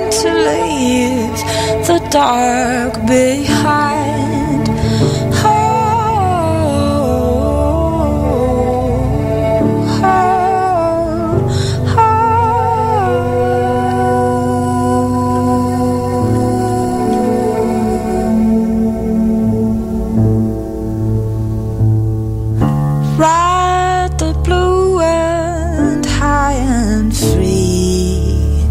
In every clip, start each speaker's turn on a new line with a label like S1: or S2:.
S1: to leave the dark behind. Ride the blue and high and free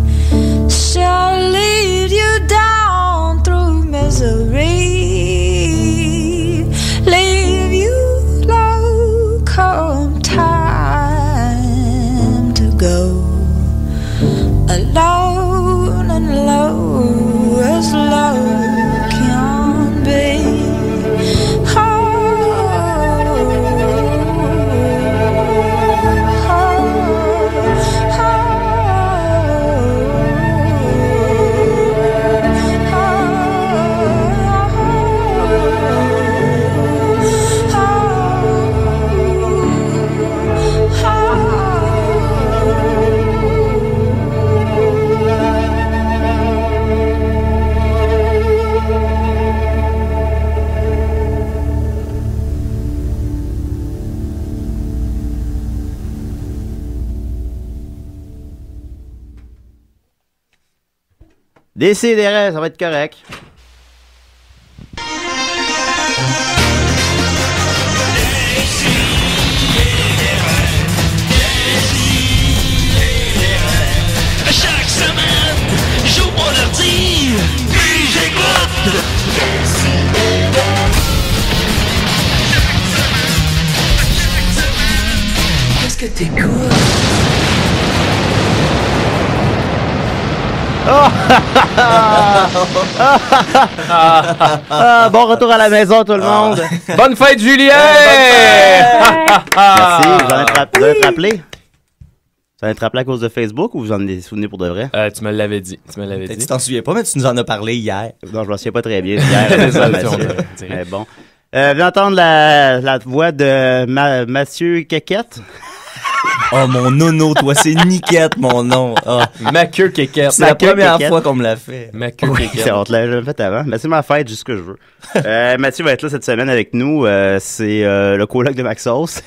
S1: shall lead you down through misery, leave you low, come time to go alone and low as love can be.
S2: Décidérez, ça va être correct.
S3: Chaque semaine, j'ouvre mon ordi, puis j'écoute. Qu'est-ce que t'écoutes?
S2: Bon retour à la maison, tout le monde.
S4: Bonne fête, Julien!
S2: Merci, vous en êtes rappelé? Vous en êtes rappelé à cause de Facebook ou vous en êtes souvenu pour de vrai?
S4: Tu me l'avais dit.
S5: Tu t'en souviens pas, mais tu nous en as parlé hier.
S2: Non, je m'en souviens pas très bien. Hier, mais bon. Venez entendre la voix de Mathieu Quéquette.
S5: Oh, mon nono, toi, c'est Niquette, mon nom. Oh.
S4: Mathieu Quéquette.
S5: C'est la première fois qu'on me l'a fait.
S4: Mathieu Quéquette.
S2: On te l'a jamais fait avant. Mais c'est ma fête, juste ce que je veux. Mathieu va être là cette semaine avec nous. C'est le coloc de Maxos.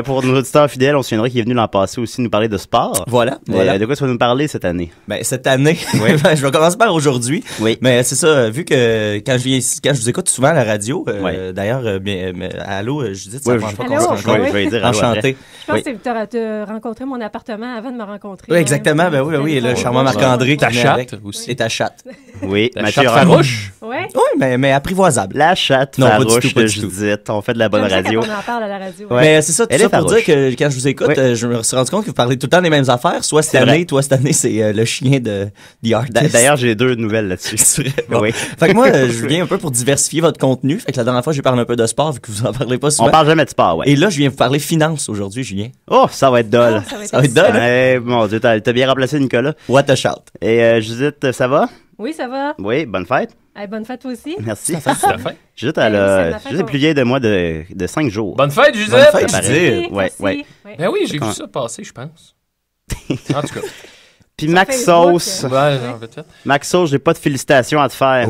S2: Pour nos auditeurs fidèles, on se souviendra qu'il est venu l'an passé aussi nous parler de sport.
S5: Voilà.
S2: De quoi tu vas nous parler cette année?
S5: Ben, cette année,
S2: oui.
S5: Je vais commencer par aujourd'hui.
S2: Oui.
S5: Mais c'est ça, vu que quand je vous écoute souvent à la radio, d'ailleurs, allô, Judith, ça va
S2: je vais dire
S5: enchanté.
S6: Je pense que tu as rencontré mon appartement avant de me rencontrer.
S5: Oui, exactement. Ben oui, le charmant Marc-André.
S4: Ta chatte aussi.
S5: Et ta chatte.
S2: Oui,
S4: la chatte farouche.
S6: Oui,
S5: mais apprivoisable.
S2: La chatte farouche de Judith. On fait de la bonne radio.
S6: On en parle à la radio.
S5: Mais c'est ça, tout ça pour dire que quand je vous écoute, je me suis rendu compte que vous parlez tout le temps des mêmes affaires. Soit cette année, c'est le chien de The Artist.
S2: D'ailleurs, j'ai 2 nouvelles là-dessus.
S5: C'est vrai. Bon. Oui. Fait que moi, je viens un peu pour diversifier votre contenu. Fait que la dernière fois, j'ai parlé un peu de sport, vu que vous en parlez pas souvent.
S2: On parle jamais de sport, ouais.
S5: Et là, je viens vous parler finance aujourd'hui, Julien.
S2: Oh, ça va être dole.
S5: Ça va être dole.
S2: Mon Dieu, t'as bien remplacé Nicolas.
S5: What a shout.
S2: Et Judith, ça va?
S6: Oui, ça va.
S2: Oui, bonne fête.
S6: Hey, bonne fête toi aussi.
S2: Merci. Judith, Judith est plus vieille de moi de 5 jours.
S4: Bonne fête, Judith.
S5: Bonne fête, Judith.
S2: Ouais.
S4: Ben oui, j'ai vu ça passer, je pense. En tout cas.
S2: Puis Maxos. Maxos, j'ai pas de félicitations à te faire.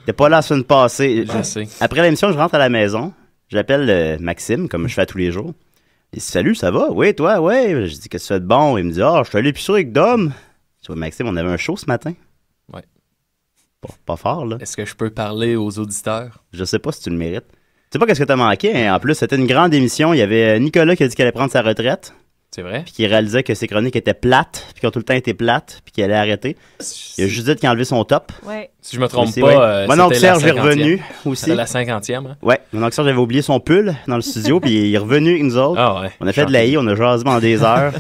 S2: T'es pas là la semaine passée.
S4: Je sais.
S2: Après l'émission, je rentre à la maison. J'appelle Maxime, comme je fais tous les jours. Il dit, salut, ça va? Oui, toi, ouais. Je dis, qu'est-ce que tu fais de bon? Il me dit, je suis allé l'épicerie avec Dom. Tu vois, Maxime, on avait un show ce matin.
S4: Ouais.
S2: Pas fort, là.
S4: Est-ce que je peux parler aux auditeurs?
S2: Je sais pas si tu le mérites. Tu sais pas qu'est-ce que t'as manqué, hein? En plus, c'était une grande émission. Il y avait Nicolas qui a dit qu'il allait prendre sa retraite.
S4: C'est vrai?
S2: Puis qui réalisait que ses chroniques étaient plates, puis qui ont tout le temps été plates, puis qu'il allait arrêter. Il y a Judith qui a enlevé son top.
S6: Ouais.
S4: Si je me trompe pas,
S2: mon oncle Serge est revenu aussi.
S4: C'était la 50e. Hein?
S2: Ouais, mon oncle Serge avait oublié son pull dans le studio, puis il est revenu avec nous autres.
S4: Ah ouais.
S2: On a fait de l'AI, on a jasé pendant des heures.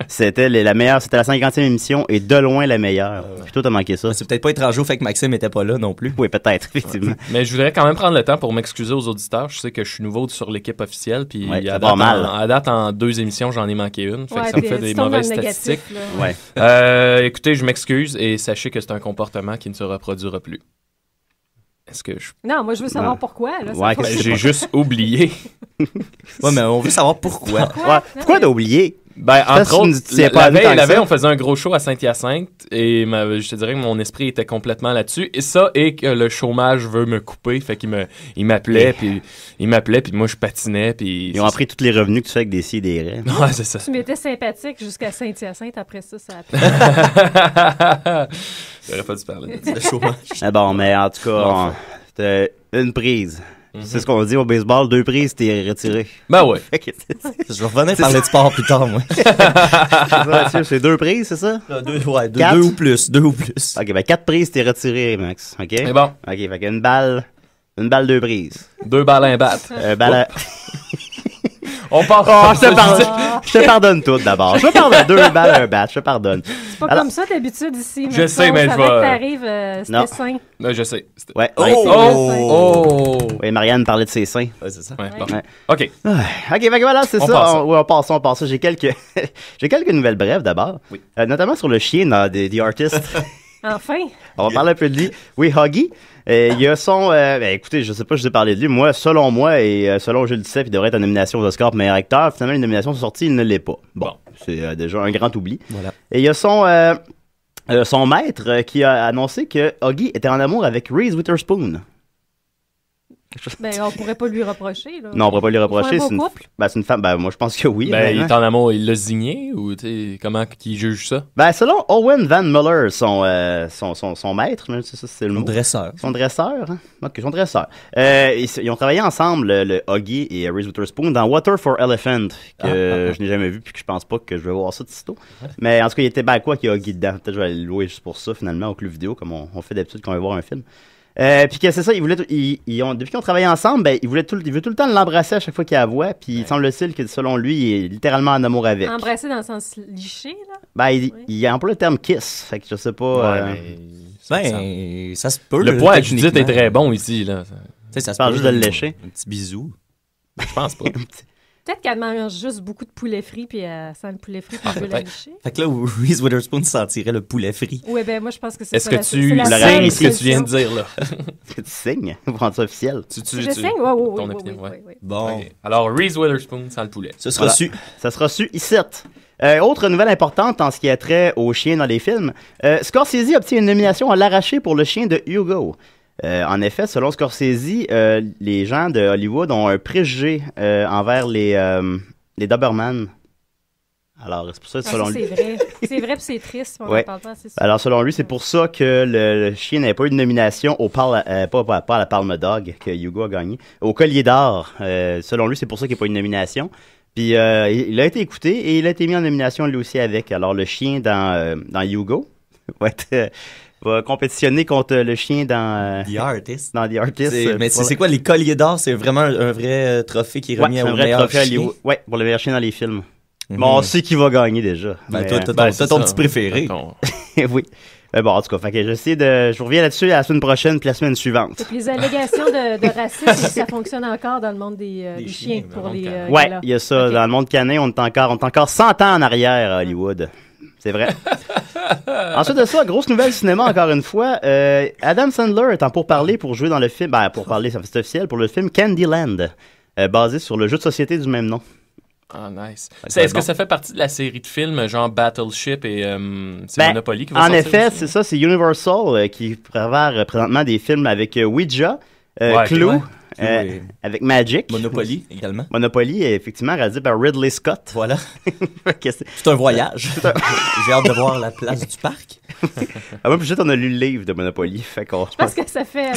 S2: C'était la meilleure, c'était la 50e émission et de loin la meilleure. Puis toi, t'as manqué ça.
S5: C'est peut-être pas étranger au fait que Maxime était pas là non plus.
S2: Oui, peut-être, effectivement.
S4: Mais je voudrais quand même prendre le temps pour m'excuser aux auditeurs. Je sais que je suis nouveau sur l'équipe officielle, puis à date, en 2 émissions, j'en ai manqué une. Fait que ça me fait des mauvaises statistiques. Écoutez, je m'excuse et sachez que c'est un comportement qui ne se reproduira plus. Est-ce que je...
S6: Non, moi je veux savoir pourquoi. Là,
S4: j'ai juste oublié.
S5: Ouais, mais on veut savoir pourquoi.
S2: Pourquoi t'as oublié?
S4: Ben, entre autres, la veille, on faisait un gros show à Saint-Hyacinthe et je te dirais que mon esprit était complètement là-dessus. Et ça, et que le chômage veut me couper, fait qu'il m'appelait, puis moi je patinais. Puis
S2: ils ont appris tous les revenus que tu fais avec des scies et des raies.
S4: Ouais, c'est ça.
S6: Tu m'étais sympathique jusqu'à Saint-Hyacinthe, après ça a
S4: J'aurais pas dû parler de chômage.
S2: Bon, mais en tout cas, c'était une prise. C'est ce qu'on dit au baseball, 2 prises, t'es retiré.
S4: Ben ouais.
S5: Je vais revenir parler de sport plus tard, moi.
S2: C'est 2 prises, c'est ça?
S5: 2 ou plus.
S2: Ok, ben 4 prises, t'es retiré, Max. Ok?
S4: C'est bon.
S2: Ok, fait qu'une balle, 2 prises.
S4: 2 balles à un bat. On part.
S2: Oh, je te pardonne tout d'abord. Je te pardonne 2 balles à un bat, je te pardonne.
S6: C'est pas comme ça d'habitude ici.
S4: Je sais, mais je vais.
S6: T'arrives, c'était sain.
S4: Non, je sais.
S2: Ouais. Oui, Marianne parlait de ses seins.
S5: Ouais, c'est ça.
S4: Ouais, bon. OK.
S2: OK, fait que voilà, c'est ça. On passe. J'ai quelques nouvelles brèves d'abord.
S5: Oui.
S2: Notamment sur le chien dans The Artist.
S6: Enfin.
S2: On va parler un peu de lui. Oui, Huggy. Il y a son... écoutez, je sais pas, je vous ai parlé de lui. Moi, selon moi, et selon Jules Duceppe, il devrait être en nomination aux Oscars pour meilleur acteur. Finalement, les nominations sont sorties, il ne l'est pas. Bon, c'est déjà un grand oubli.
S5: Voilà.
S2: Et il y a son maître qui a annoncé que Huggy était en amour avec Reese Witherspoon.
S6: Ben, on pourrait pas lui reprocher, là.
S2: Non, on pourrait pas lui reprocher.
S6: C'est
S2: une femme. Ben, moi, je pense que oui.
S4: Ben, il est en amour, il l'a signé ou comment qu'il juge ça?
S2: Ben, selon Owen Van Muller, son maître, c'est ça, c'est le mot.
S5: Dresseur.
S2: Son dresseur, hein? Ok, son dresseur. Ils ont travaillé ensemble, le Huggy et Reese Witherspoon, dans Water for Elephant, que je n'ai jamais vu, puis que je pense pas que je vais voir ça de sitôt. Mais en tout cas, il était qu'il y a Huggy dedans. Peut-être que je vais aller le louer juste pour ça, finalement, au club vidéo, comme on fait d'habitude quand on va voir un film. Puis que c'est ça, depuis qu'ils ont travaillé ensemble, ben, il veut tout le temps l'embrasser à chaque fois qu'il la voit, puis il semble-t-il que selon lui, il est littéralement en amour avec.
S6: Embrasser dans le sens liché, là?
S2: Ben, il emploie le terme kiss, fait que je sais pas.
S5: Ça se peut.
S4: Le poids à Judith est très bon ici, là.
S5: Tu sais, ça se
S2: parle
S5: peut
S2: juste de le lécher.
S5: Un petit bisou.
S4: Je pense pas.
S6: Peut-être qu'elle mange juste beaucoup de poulet frit, puis elle sent le poulet frit, puis elle veut la licher.
S5: Fait que là, où Reese Witherspoon sentirait le poulet frit.
S6: Oui, ben moi, je pense que c'est
S4: Est-ce
S6: ça.
S4: que tu signes ce que tu viens de dire, là?
S2: Est-ce que tu signes? Pour rendre ça officiel.
S6: Je signe? Oui.
S5: Bon.
S4: Okay. Alors, Reese Witherspoon sans le poulet.
S5: Ça sera su.
S2: Ça sera su ici. Autre nouvelle importante en ce qui a trait aux chiens dans les films. Scorsese obtient une nomination à l'arraché pour le chien de Hugo. En effet, selon Scorsese, les gens de Hollywood ont un préjugé envers les Doberman. Alors, c'est pour ça, selon lui...
S6: C'est vrai, puis c'est triste, on en parle pas assez souvent.
S2: Alors, selon lui, c'est pour ça que le chien n'avait pas eu de nomination pas à la Palme Dog, que Hugo a gagné, au Collier d'Or. Selon lui, c'est pour ça qu'il n'y a pas eu de nomination. Puis, il a été écouté et il a été mis en nomination lui aussi avec. Alors, le chien dans Hugo va compétitionner contre le chien dans
S5: The Artist.
S2: Dans The Artist.
S5: Mais c'est quoi les colliers d'or? C'est vraiment un vrai trophée qui est remis au meilleur chien.
S2: Ouais, pour le meilleur chien dans les films. Bon, on sait qui va gagner déjà.
S5: Ben, toi, t'as ton petit préféré.
S2: Oui. Mais bon, en tout cas, fait que je vous reviens là-dessus la semaine prochaine puis la semaine suivante.
S6: Les allégations de racisme, ça fonctionne encore dans le monde des chiens pour les
S2: ouais, il y a ça. Okay. Dans le monde canin, on est encore 100 ans en arrière à Hollywood. C'est vrai. Ensuite de ça, grosse nouvelle cinéma encore une fois. Adam Sandler est en pourparlers pour jouer dans le film, ça c'est officiel, pour le film Candyland, basé sur le jeu de société du même nom.
S4: Ah, nice. Est-ce que ça fait partie de la série de films genre Battleship et Monopoly qui va sortir?
S2: En effet, c'est ça, c'est Universal qui prépare présentement des films avec Ouija, Clue, avec Magic.
S5: Monopoly également.
S2: Monopoly, effectivement, réalisé par Ridley Scott.
S5: Voilà. C'est un voyage. J'ai hâte de voir la place du parc.
S2: Moi, puis juste, on a lu le livre de Monopoly.
S6: Je pense que ça fait...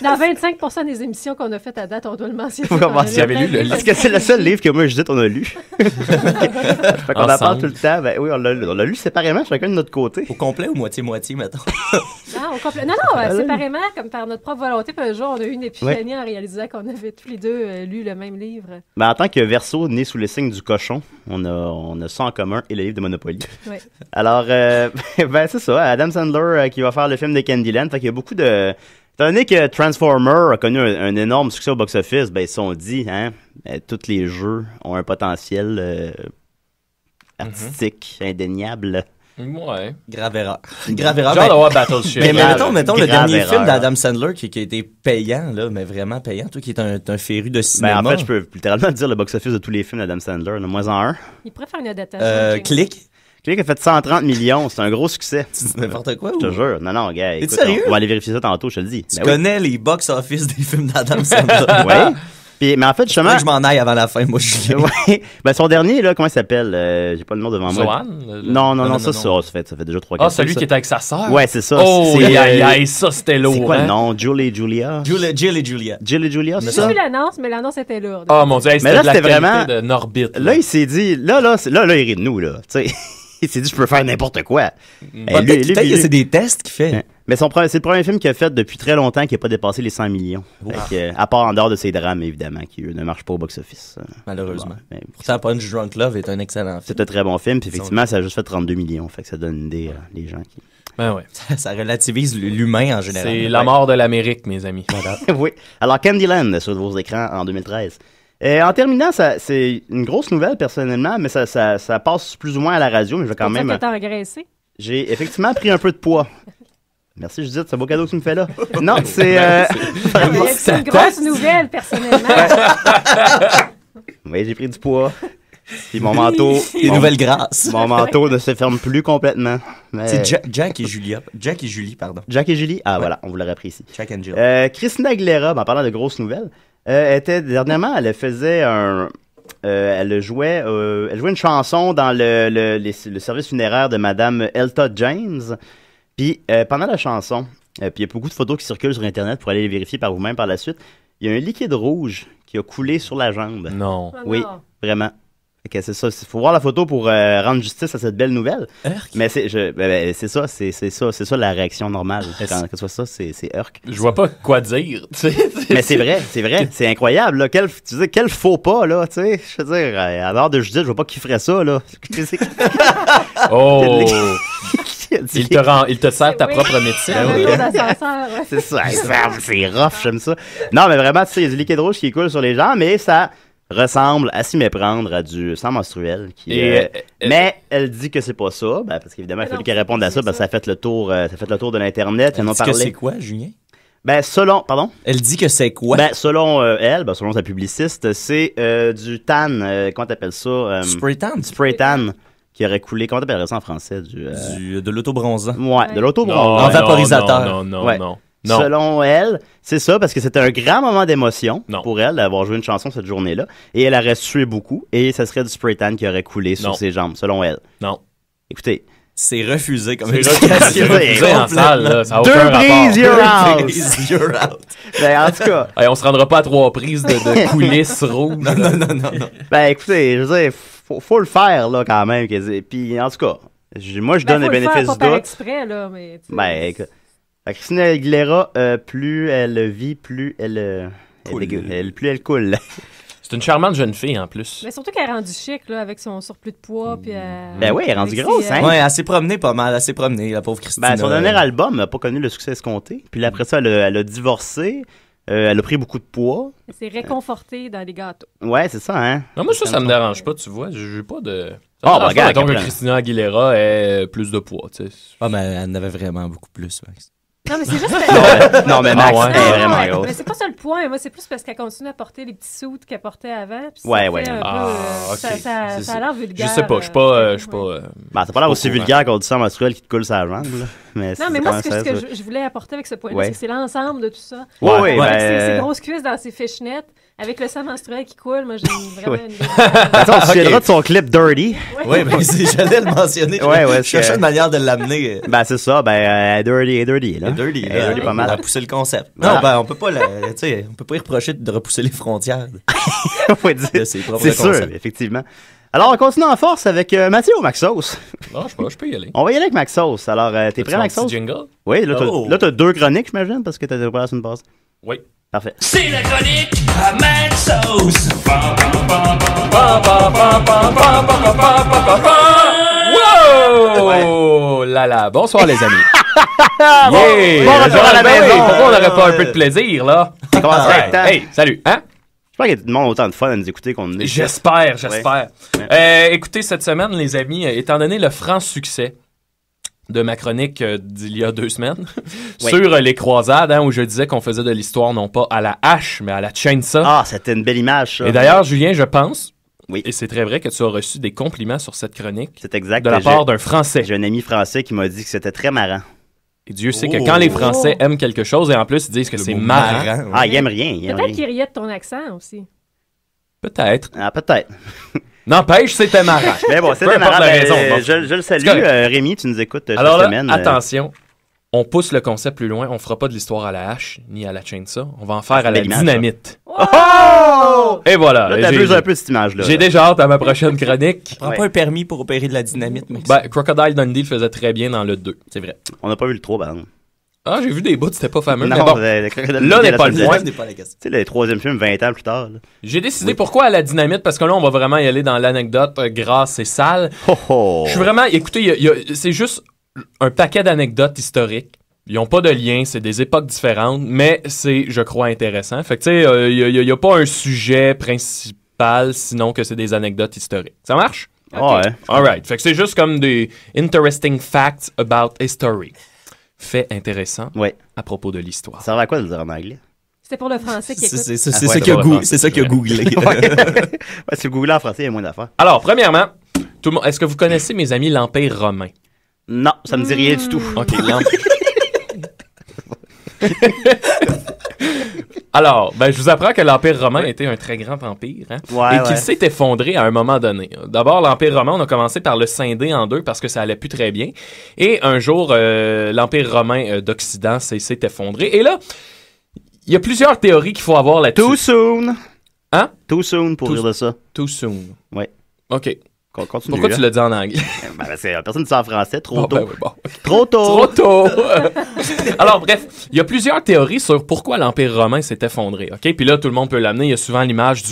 S6: dans 25% des émissions qu'on a faites à date, on doit le mentionner.
S2: Parce que c'est le seul livre que moi et Judith, on a lu. Fait qu'on en parle tout le temps. Ben oui, on l'a lu séparément, chacun de notre côté.
S5: Au complet ou moitié-moitié, mettons?
S6: Au complet. Non, séparément, comme par notre propre volonté. Puis un jour, on a eu une épiphanie en réalisant qu'on avait tous les deux lu le même livre.
S2: Ben, en tant que Verseau né sous les signes du cochon, on a ça en commun et le livre de Monopoly.
S6: Oui.
S2: Alors, c'est ça. Adam Sandler qui va faire le film de Candyland. Fait qu'il y a beaucoup de... Étant donné que Transformer a connu un énorme succès au box-office, ben ils se sont dit, tous les jeux ont un potentiel artistique indéniable.
S4: Ouais.
S5: Grave erreur.
S4: Genre d'avoir Battleship.
S5: Mais mettons le dernier film d'Adam Sandler qui a été payant, là, mais vraiment payant. Toi qui es un féru de cinéma.
S2: Ben, en fait, je peux littéralement dire le box-office de tous les films d'Adam Sandler, de moins en un.
S6: Il pourrait faire une adaptation.
S5: Click
S2: a fait 130 millions, c'est un gros succès.
S5: Tu dis n'importe quoi?
S2: Je te jure. Non, gars.
S5: T'es sérieux?
S2: On va aller vérifier ça tantôt, je te le dis.
S5: Tu connais les box-office des films d'Adam Sandler?
S2: Oui. Puis, mais en fait, justement.
S5: Que je m'en aille avant la fin, moi, Julien.
S2: Ouais. Ben, son dernier, là, comment il s'appelle? J'ai pas le nom devant moi.
S4: Zohan?
S2: Non, ça fait déjà 3-4
S4: Ah, celui qui était avec sa sœur?
S2: Ouais, c'est ça.
S4: Oh, ça, c'était lourd.
S2: C'est quoi le nom? Jill et Julia, c'est ça?
S6: J'ai vu l'annonce, mais l'annonce était lourde.
S4: Oh mon Dieu,
S2: mais là, c'était vraiment
S4: de Norbit.
S2: Là, il s'est dit, là, il rit de nous, là. Tu sais. Il s'est dit, je peux faire n'importe quoi.
S5: Peut-être que c'est des tests qu'il fait.
S2: Mais c'est le premier film qu'il a fait depuis très longtemps qui n'a pas dépassé les 100 millions. À part en dehors de ses drames, évidemment, qui ne marchent pas au box-office.
S5: Malheureusement. Pourtant, Punch Drunk Love est un excellent film.
S2: C'est un très bon film, puis effectivement, ça a juste fait 32 millions. Fait que ça donne une idée des gens qui...
S4: Ben ouais.
S5: Ça relativise l'humain en général.
S4: C'est la mort de l'Amérique, mes amis.
S2: Oui. Alors, Candyland, sur vos écrans en 2013. En terminant, c'est une grosse nouvelle personnellement, mais ça passe plus ou moins à la radio, mais je vais quand même...
S6: T'as régressé?
S2: J'ai effectivement pris un peu de poids. Merci Judith, c'est un beau cadeau que tu me fais là. Non, c'est...
S6: C'est une grosse nouvelle personnellement.
S2: Oui, j'ai pris du poids. Puis mon manteau...
S5: Des nouvelles grâces.
S2: Mon manteau ne se ferme plus complètement. Mais...
S5: C'est Jack et Julie, pardon.
S2: Jack et Julie? Ah, voilà, on vous l'aurait appris ici.
S5: Jack and Jill.
S2: Christina Aguilera, en parlant de grosses nouvelles, dernièrement, elle faisait elle jouait une chanson dans le service funéraire de Madame Elta James. Puis pendant la chanson, puis il y a beaucoup de photos qui circulent sur Internet pour aller les vérifier par vous-même par la suite. Il y a un liquide rouge qui a coulé sur la jambe.
S4: Non.
S2: Oui, vraiment. Okay, c'est ça. Il faut voir la photo pour rendre justice à cette belle nouvelle. Mais c'est ça la réaction normale. Quand que ce soit ça, c'est Urk.
S4: Je vois pas quoi dire.
S2: Mais c'est vrai. C'est incroyable. Là. Quel faux pas, là. Tu sais, je veux dire, à l'heure de Judith, je vois pas qui ferait ça, là.
S4: Oh! Il te sert ta propre médecine.
S2: C'est ça. C'est rough, j'aime ça. Non, mais vraiment, tu sais, il y a du liquide rouge qui coule sur les gens, mais ça ressemble à s'y méprendre à du sang menstruel. Mais elle dit que c'est pas ça, parce qu'évidemment, il a fallu qu'elle réponde à ça, parce que ça a fait le tour de l'Internet.
S5: Elle dit que c'est quoi, Julien?
S2: Pardon?
S5: Elle dit que c'est quoi?
S2: Selon elle, selon sa publiciste, c'est du tan, comment t'appelles ça?
S5: Spray tan?
S2: Spray tan. Qui aurait coulé, comment t'appellerais ça en français?
S5: De l'autobronzant.
S2: Ouais, de l'autobronzant.
S5: En vaporisateur.
S4: Non.
S2: Selon elle, c'est ça, parce que c'était un grand moment d'émotion pour elle d'avoir joué une chanson cette journée-là. Et elle aurait sué beaucoup, et ça serait du spray tan qui aurait coulé sur ses jambes, selon elle.
S4: Non.
S2: Écoutez.
S5: C'est refusé comme
S4: explication. En salle, là, ça a aucun rapport.
S2: 2 prises, you're out.
S5: 2 prises, you're out.
S2: En tout cas.
S4: On se rendra pas à 3 prises de coulisses rouges.
S2: Non. Écoutez, je veux dire, faut le faire, là, quand même. Puis, en tout cas, moi, je donne les bénéfices du doute.
S6: Exprès, là, mais...
S2: écoute. Christina Aguilera, plus elle vit, plus elle coule.
S4: C'est une charmante jeune fille, en plus.
S6: Mais surtout qu'elle est rendue chic, là, avec son surplus de poids. Puis
S2: oui, elle est rendue grosse, hein?
S5: Ouais, elle s'est promenée pas mal. Elle s'est promenée, la pauvre Christina.
S2: Son dernier album n'a pas connu le succès escompté. Puis après ça, elle a divorcé. Elle a pris beaucoup de poids.
S6: Elle s'est réconfortée dans les gâteaux.
S2: Ouais, c'est ça, hein?
S4: Non, moi, ça me dérange pas, tu vois. J'ai pas de...
S2: regarde.
S4: Donc, Christina Aguilera ait plus de poids, tu sais.
S5: Ah, mais elle en avait vraiment beaucoup plus, Max.
S6: Non, mais c'est juste...
S2: non, mais Max, elle est vraiment grosse.
S6: Mais c'est pas ça le point. Moi, c'est plus parce qu'elle continue à porter les petits suits qu'elle portait avant.
S2: Ouais.
S6: Ça a l'air vulgaire.
S4: Je sais pas, je suis pas...
S2: c'est pas l'air aussi vulgaire qu'on dit ça en menstruel qui te coule sa jambe, là.
S6: Mais moi, ce que je voulais apporter avec ce point-là, c'est que c'est l'ensemble de tout ça.
S2: Oui.
S6: Ces grosses cuisses dans ses fishnets, avec le sang menstruel qui coule, moi, j'ai vraiment une...
S2: Attends, tu viendras de son clip Dirty.
S5: Oui, mais j'allais le mentionner. Je cherchais une manière de l'amener.
S2: C'est ça, Dirty, là.
S5: Dirty,
S2: pas mal.
S5: Elle a poussé le concept. Non, on peut pas on peut pas y reprocher de repousser les frontières.
S2: C'est sûr, effectivement. Alors, on continue en force avec Mathieu ou Maxos?
S4: Non, je peux y aller.
S2: On va y aller avec Maxos. Alors, t'es prêt, Maxos? Oui, là, t'as 2 chroniques, j'imagine, parce que t'as pas la semaine passée.
S4: Oui.
S2: Parfait.
S3: C'est la chronique à Maxos.
S4: Wow! Là. Bonsoir, les amis.
S2: Bon retour à la maison.
S4: Pourquoi on n'aurait pas un peu de plaisir, là? Hey, salut. Hein?
S2: J'espère qu'il y a tout le monde autant de fun à nous écouter qu'on est.
S4: J'espère. Écoutez, cette semaine, les amis, étant donné le franc succès de ma chronique d'il y a 2 semaines sur les croisades, où je disais qu'on faisait de l'histoire non pas à la hache, mais à la chainsaw.
S2: Ah, c'était une belle image, ça.
S4: Et d'ailleurs, Julien, je pense, et c'est très vrai que tu as reçu des compliments sur cette chronique.
S2: C'est exact.
S4: De la part d'un Français.
S2: J'ai un ami français qui m'a dit que c'était très marrant.
S4: Et Dieu sait que quand les Français aiment quelque chose, et en plus ils disent que c'est marrant.
S2: Ah, ils aiment rien.
S6: Peut-être qu'ils riaient de ton accent aussi.
S4: Peut-être.
S2: Ah, peut-être.
S4: N'empêche, c'était marrant.
S2: Mais bon, c'était marrant. Je le salue. Rémi, tu nous écoutes
S4: Alors
S2: cette semaine.
S4: Attention, on pousse le concept plus loin. On fera pas de l'histoire à la hache ni à la chainsaw. On va en faire à la dynamite.
S2: Oh!
S4: Et voilà.
S2: Là, t'abuses un peu de cette image-là.
S4: J'ai déjà hâte à ma prochaine chronique.
S5: Prends pas un permis pour opérer de la dynamite, Max.
S4: Crocodile Dundee le faisait très bien dans le 2. C'est vrai.
S2: On n'a pas vu le 3, par exemple.
S4: Ah, j'ai vu des bouts, c'était pas fameux.
S2: Non,
S4: mais bon,
S2: là
S4: n'est pas le point.
S2: Tu sais, le 3e film, 20 ans plus tard. Là.
S4: J'ai décidé pourquoi à la dynamite, parce que là, on va vraiment y aller dans l'anecdote grasse et sale. Je suis vraiment... Écoutez, c'est juste un paquet d'anecdotes historiques. Ils n'ont pas de lien, c'est des époques différentes, mais c'est, je crois, intéressant. Fait que, tu sais, il n'y a pas un sujet principal, sinon que c'est des anecdotes historiques. Ça marche?
S2: Okay. Ouais.
S4: Alright. Fait que c'est juste comme des interesting facts about history. Fait intéressant à propos de l'histoire.
S2: Ça va à quoi de le dire en anglais?
S6: C'était pour le français qui écoute.
S5: C'est ça qu'il a googlé.
S2: Si vous googlez en français, il y a moins d'affaires.
S4: Alors, premièrement, est-ce que vous connaissez, mes amis, l'Empire romain?
S2: Non, ça me dit rien du tout.
S4: OK, l'Empire... Alors, je vous apprends que l'Empire romain était un très grand empire, et qu'il s'est effondré à un moment donné. D'abord, l'Empire romain, on a commencé par le scinder en deux parce que ça allait plus très bien. Et un jour, l'Empire romain d'Occident s'est effondré. Et là, il y a plusieurs théories qu'il faut avoir là-dessus.
S2: Too soon!
S4: Hein?
S2: Too soon pour dire de ça.
S4: Too soon.
S2: Ouais.
S4: OK.
S2: Continue,
S4: pourquoi tu l'as dit en anglais?
S2: Personne ne dit ça en français, trop tôt.
S4: Bon.
S2: Trop tôt!
S4: Trop tôt! Alors, bref, il y a plusieurs théories sur pourquoi l'Empire romain s'est effondré, OK? Puis là, tout le monde peut l'amener. Il y a souvent l'image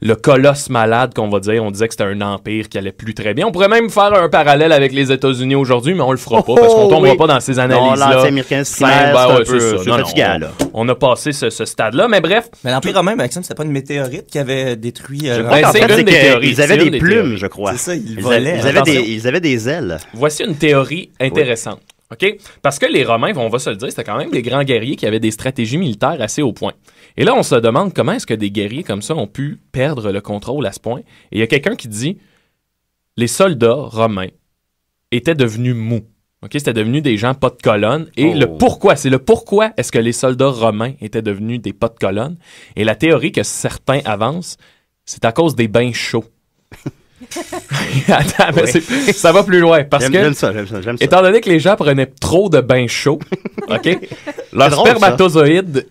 S4: le colosse malade qu'on va dire. On disait que c'était un empire qui allait plus très bien. On pourrait même faire un parallèle avec les États-Unis aujourd'hui, mais on le fera pas parce qu'on tombera pas dans ces analyses-là.
S2: Non, l'anti-américanisme, c'est fatigant, là.
S4: On a passé ce stade-là, mais bref.
S5: Mais l'Empire romain, Maxime, c'était pas une météorite qui avait détruit...
S2: c'est une des théories. Ils avaient des plumes, je crois.
S5: C'est ça, ils volaient.
S2: Ils avaient des ailes.
S4: Voici une théorie intéressante. OK? Parce que les Romains, on va se le dire, c'était quand même des grands guerriers qui avaient des stratégies militaires assez au point. Et là, on se demande comment est-ce que des guerriers comme ça ont pu perdre le contrôle à ce point. Et il y a quelqu'un qui dit les soldats romains étaient devenus mous. OK? C'était devenu des gens pas de colonne. Et le pourquoi est-ce que les soldats romains étaient devenus des pas de colonne? Et la théorie que certains avancent, c'est à cause des bains chauds. Attends, mais ça va plus loin parce que
S2: j'aime ça.
S4: Étant donné que les gens prenaient trop de bains chauds, OK, leur spermatozoïde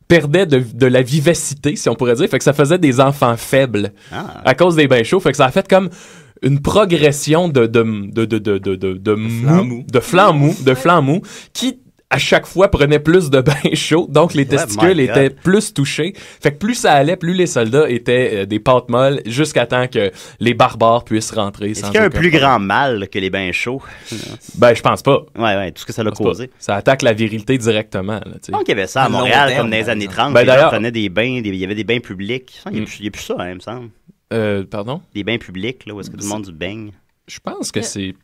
S4: perdait de la vivacité, si on pourrait dire, fait que ça faisait des enfants faibles à cause des bains chauds, fait que ça a fait comme une progression de flancs mous qui à chaque fois prenait plus de bains chauds, donc les testicules étaient plus touchés. Fait que plus ça allait, plus les soldats étaient des pâtes molles, jusqu'à temps que les barbares puissent rentrer.
S2: Est-ce qu'il y a un plus grand mal que les bains chauds?
S4: Je pense pas.
S2: Ouais, tout ce que ça l'a causé.
S4: Ça attaque la virilité directement.
S2: Donc il y avait ça à Montréal, comme dans les années 30. Les gens prenaient des bains, il y avait des bains publics. Il n'y a plus ça, il me semble.
S4: Pardon?
S2: Des bains publics, là, où est-ce que tout le monde se baigne?
S4: Je pense que c'est...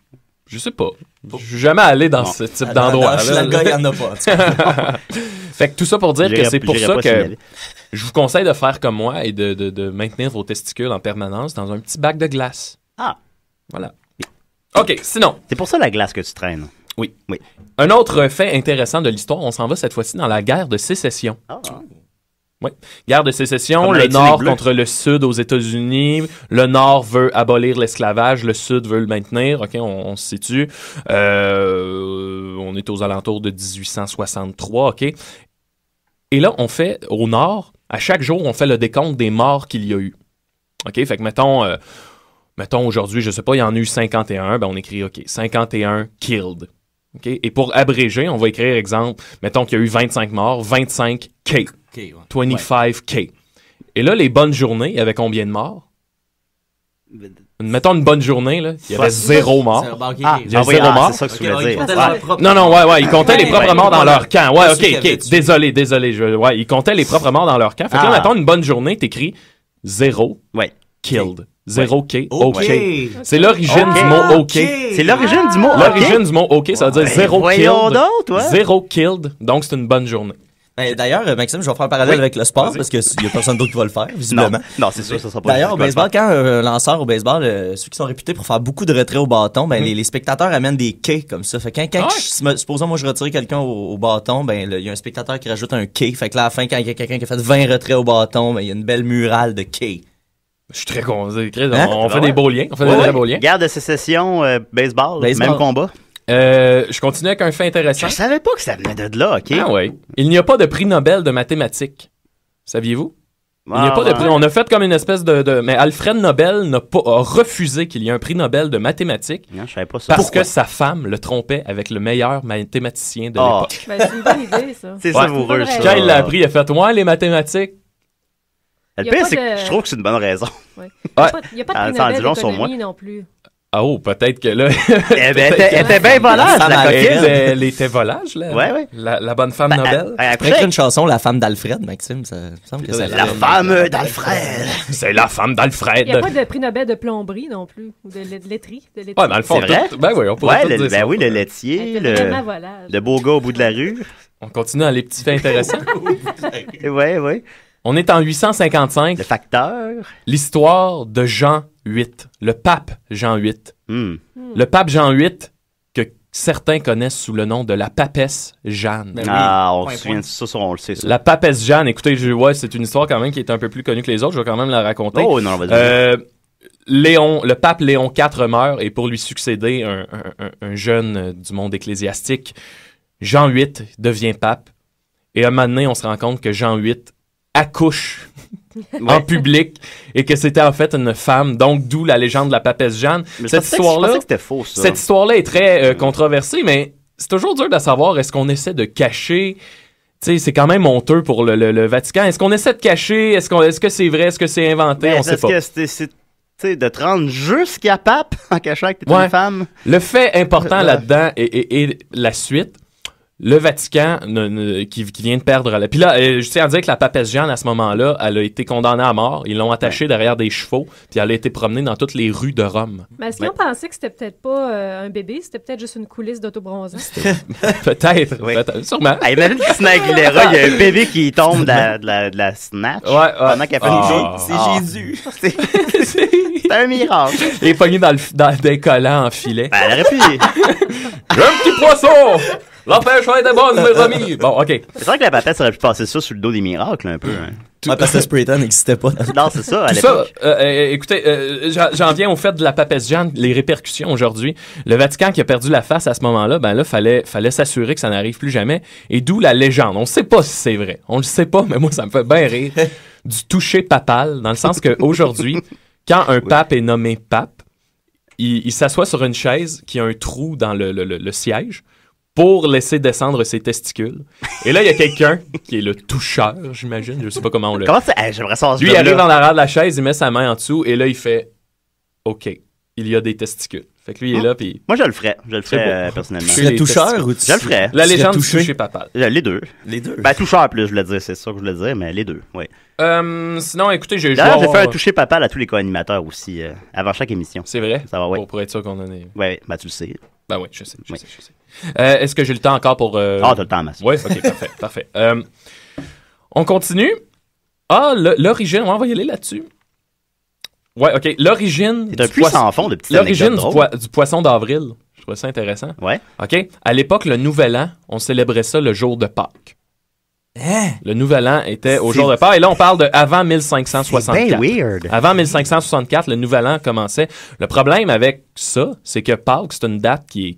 S4: Je sais pas. Je suis jamais allé dans ce type d'endroit.
S5: Le gars, il y en a pas.
S4: Fait que tout ça pour dire que c'est pour ça que je vous conseille de faire comme moi et de maintenir vos testicules en permanence dans un petit bac de glace.
S2: Ah.
S4: Voilà. OK, sinon.
S2: C'est pour ça la glace que tu traînes.
S4: Oui. Un autre fait intéressant de l'histoire, on s'en va cette fois-ci dans la guerre de sécession. Oui. Guerre de sécession, le Nord contre le Sud aux États-Unis. Le Nord veut abolir l'esclavage, le Sud veut le maintenir. OK, on se situe. On est aux alentours de 1863, OK? Et là, on fait, au Nord, à chaque jour, on fait le décompte des morts qu'il y a eu. OK? Fait que, mettons aujourd'hui, je sais pas, il y en a eu 51, on écrit, OK, 51 killed. OK? Et pour abréger, on va écrire, exemple, mettons qu'il y a eu 25 morts, 25 K. 25K. Et là, les bonnes journées, il y avait combien de morts? Mettons une bonne journée, là, il y avait 0 mort. Il y avait 0 mort.
S2: C'est ça que tu voulais dire.
S4: Non, ils comptaient les propres morts dans leur camp. Ouais, OK. Désolé. Ils comptaient les propres morts dans leur camp. Fait que là, mettons une bonne journée, t'écris 0 killed. 0 K.
S5: OK.
S4: C'est l'origine du mot OK.
S2: C'est l'origine du mot OK.
S4: L'origine du mot OK, ça veut dire 0
S2: voyons
S4: killed.
S2: donc, toi.
S4: 0 killed, donc c'est une bonne journée.
S5: D'ailleurs, Maxime, je vais faire un parallèle avec le sport parce qu'il n'y a personne d'autre qui va le faire, visiblement.
S2: Non, c'est sûr, ça sera pas.
S5: D'ailleurs, au baseball, quand un lanceur au baseball, ceux qui sont réputés pour faire beaucoup de retraits au bâton, ben les spectateurs amènent des K comme ça. Fait que quand supposons moi je retire quelqu'un au bâton, ben il y a un spectateur qui rajoute un K. Fait que là, à la fin, quand il y a quelqu'un qui a fait 20 retraits au bâton, ben il y a une belle murale de K.
S4: Je suis très content. On fait des beaux liens. On fait des très beaux liens.
S2: Guerre de sécession, baseball, même combat.
S4: Je continue avec un fait intéressant.
S2: Je savais pas que ça venait de là, OK?
S4: Ah ouais. Il n'y a pas de prix Nobel de mathématiques. Saviez-vous? Il n'y a pas de prix. On a fait comme une espèce mais Alfred Nobel a refusé qu'il y ait un prix Nobel de mathématiques.
S2: Non, je savais pas ça.
S4: Parce que sa femme le trompait avec le meilleur mathématicien de l'époque.
S6: Ben, c'est une bonne idée, ça.
S2: C'est savoureux, ça.
S4: Quand il l'a appris, il a fait « Ouais, les mathématiques. »
S2: Le pire, c'est que je trouve que c'est une bonne raison.
S6: Il n'y a pas de prix Nobel d'économie non plus.
S4: Ah oh, peut-être que là...
S2: Elle était bien volage, la coquine.
S4: Elle était volage, là.
S2: Ouais.
S4: La bonne femme Nobel.
S5: Après une chanson, La femme d'Alfred, Maxime, ça me semble que c'est
S2: la femme d'Alfred.
S4: C'est la femme d'Alfred.
S6: Il n'y a pas de prix Nobel de plomberie non plus, ou de laiterie.
S2: Ouais, dans le fond,
S4: c'est vrai? Ben oui, on pourrait dire ça.
S2: Ben oui, le laitier, le beau gars au bout de la rue.
S4: On continue dans les petits faits intéressants.
S2: Oui.
S4: On est en 855.
S2: Le facteur.
S4: L'histoire de Jean VIII, le pape Jean VIII. Le pape Jean VIII, que certains connaissent sous le nom de la papesse Jeanne.
S2: On se souvient de ça, on le sait. Ça.
S4: La papesse Jeanne, écoutez, c'est une histoire quand même qui est un peu plus connue que les autres, je vais quand même la raconter.
S2: Oh non, vas-y.
S4: Le pape Léon IV meurt et pour lui succéder, un jeune du monde ecclésiastique, Jean VIII devient pape. Et à un moment donné, on se rend compte que Jean VIII accouche en public et que c'était en fait une femme, donc d'où la légende de la papesse Jeanne. Cette histoire-là,
S2: je pensais que c'était faux, ça.
S4: Cette histoire-là est très controversée, mais c'est toujours dur de savoir est-ce qu'on essaie de cacher. Tu sais, c'est quand même honteux pour le Vatican. Est-ce qu'on essaie de cacher? Est-ce que c'est vrai? Est-ce que c'est inventé? On sait pas.
S2: Est-ce que c'est de te rendre jusqu'à pape en cachant que t'es une femme?
S4: Le fait important là-dedans est la suite. Le Vatican qui vient de perdre la... Puis là, je tiens à dire que la papesse Jeanne, à ce moment-là, elle a été condamnée à mort. Ils l'ont attachée derrière des chevaux, puis elle a été promenée dans toutes les rues de Rome.
S6: Mais est-ce qu'ils ont pensé que c'était peut-être pas un bébé? C'était peut-être juste une coulisse d'autobronzant?
S4: Peut-être, sûrement.
S2: Imagine Christina Aguilera, il y a un bébé qui tombe de la snatch pendant qu'elle fait une joue.
S5: C'est Jésus.
S2: C'est un miracle.
S4: Il est pogné dans des collants en filet.
S2: Elle aurait pu...
S4: J'ai un petit poisson! La pêche a été bonne, mes amis! Bon, OK.
S2: C'est vrai que la papesse aurait pu passer ça sur le dos des miracles, un peu. Hein.
S5: Parce que Sprayton n'existait pas.
S2: Non, c'est ça, à
S4: l'époque. Écoutez, j'en viens au fait de la papesse Jeanne, les répercussions aujourd'hui. Le Vatican qui a perdu la face à ce moment-là, ben là, fallait s'assurer que ça n'arrive plus jamais. Et d'où la légende. On ne sait pas si c'est vrai. On le sait pas, mais moi, ça me fait bien rire. Du toucher papal, dans le sens qu'aujourd'hui, quand un pape est nommé pape, il s'assoit sur une chaise qui a un trou dans le siège pour laisser descendre ses testicules. Et là, il y a quelqu'un qui est le toucheur, j'imagine. Je sais pas comment on le...
S2: Comment ça? J'aimerais savoir.
S4: Lui, il arrive dans l'arrière de la chaise, il met sa main en dessous, et là, il fait « OK, il y a des testicules. » Fait que lui, il est là, puis...
S2: Moi, je le ferais. Personnellement.
S5: Tu serais toucheur ou tu...
S2: Je le ferais.
S4: La légende du toucher papal.
S2: Les deux. Ben, toucheur plus, je voulais dire. C'est ça que je voulais dire, mais les deux, oui.
S4: Sinon, écoutez, j'ai
S2: fait un toucher papal à tous les co-animateurs aussi, avant chaque émission.
S4: C'est vrai?
S2: Ça va, ouais.
S4: Pour être sûr qu'on en est...
S2: Ouais, ben tu le sais.
S4: Ben oui, je sais. Est-ce que j'ai le temps encore pour...
S2: Ah, t'as le temps, Mass.
S4: Oui, OK, parfait. On continue. L'origine, on va y aller là-dessus. Ouais, OK. L'origine...
S2: C'est un puits sans fond de petites
S4: L'origine du poisson d'avril. Je trouve ça intéressant.
S2: Ouais.
S4: OK. À l'époque, le Nouvel An, on célébrait ça le jour de Pâques. Le Nouvel An était au jour de Pâques. Et là, on parle de avant 1564.
S2: C'est bien weird.
S4: Avant 1564, le Nouvel An commençait. Le problème avec ça, c'est que Pâques, c'est une date qui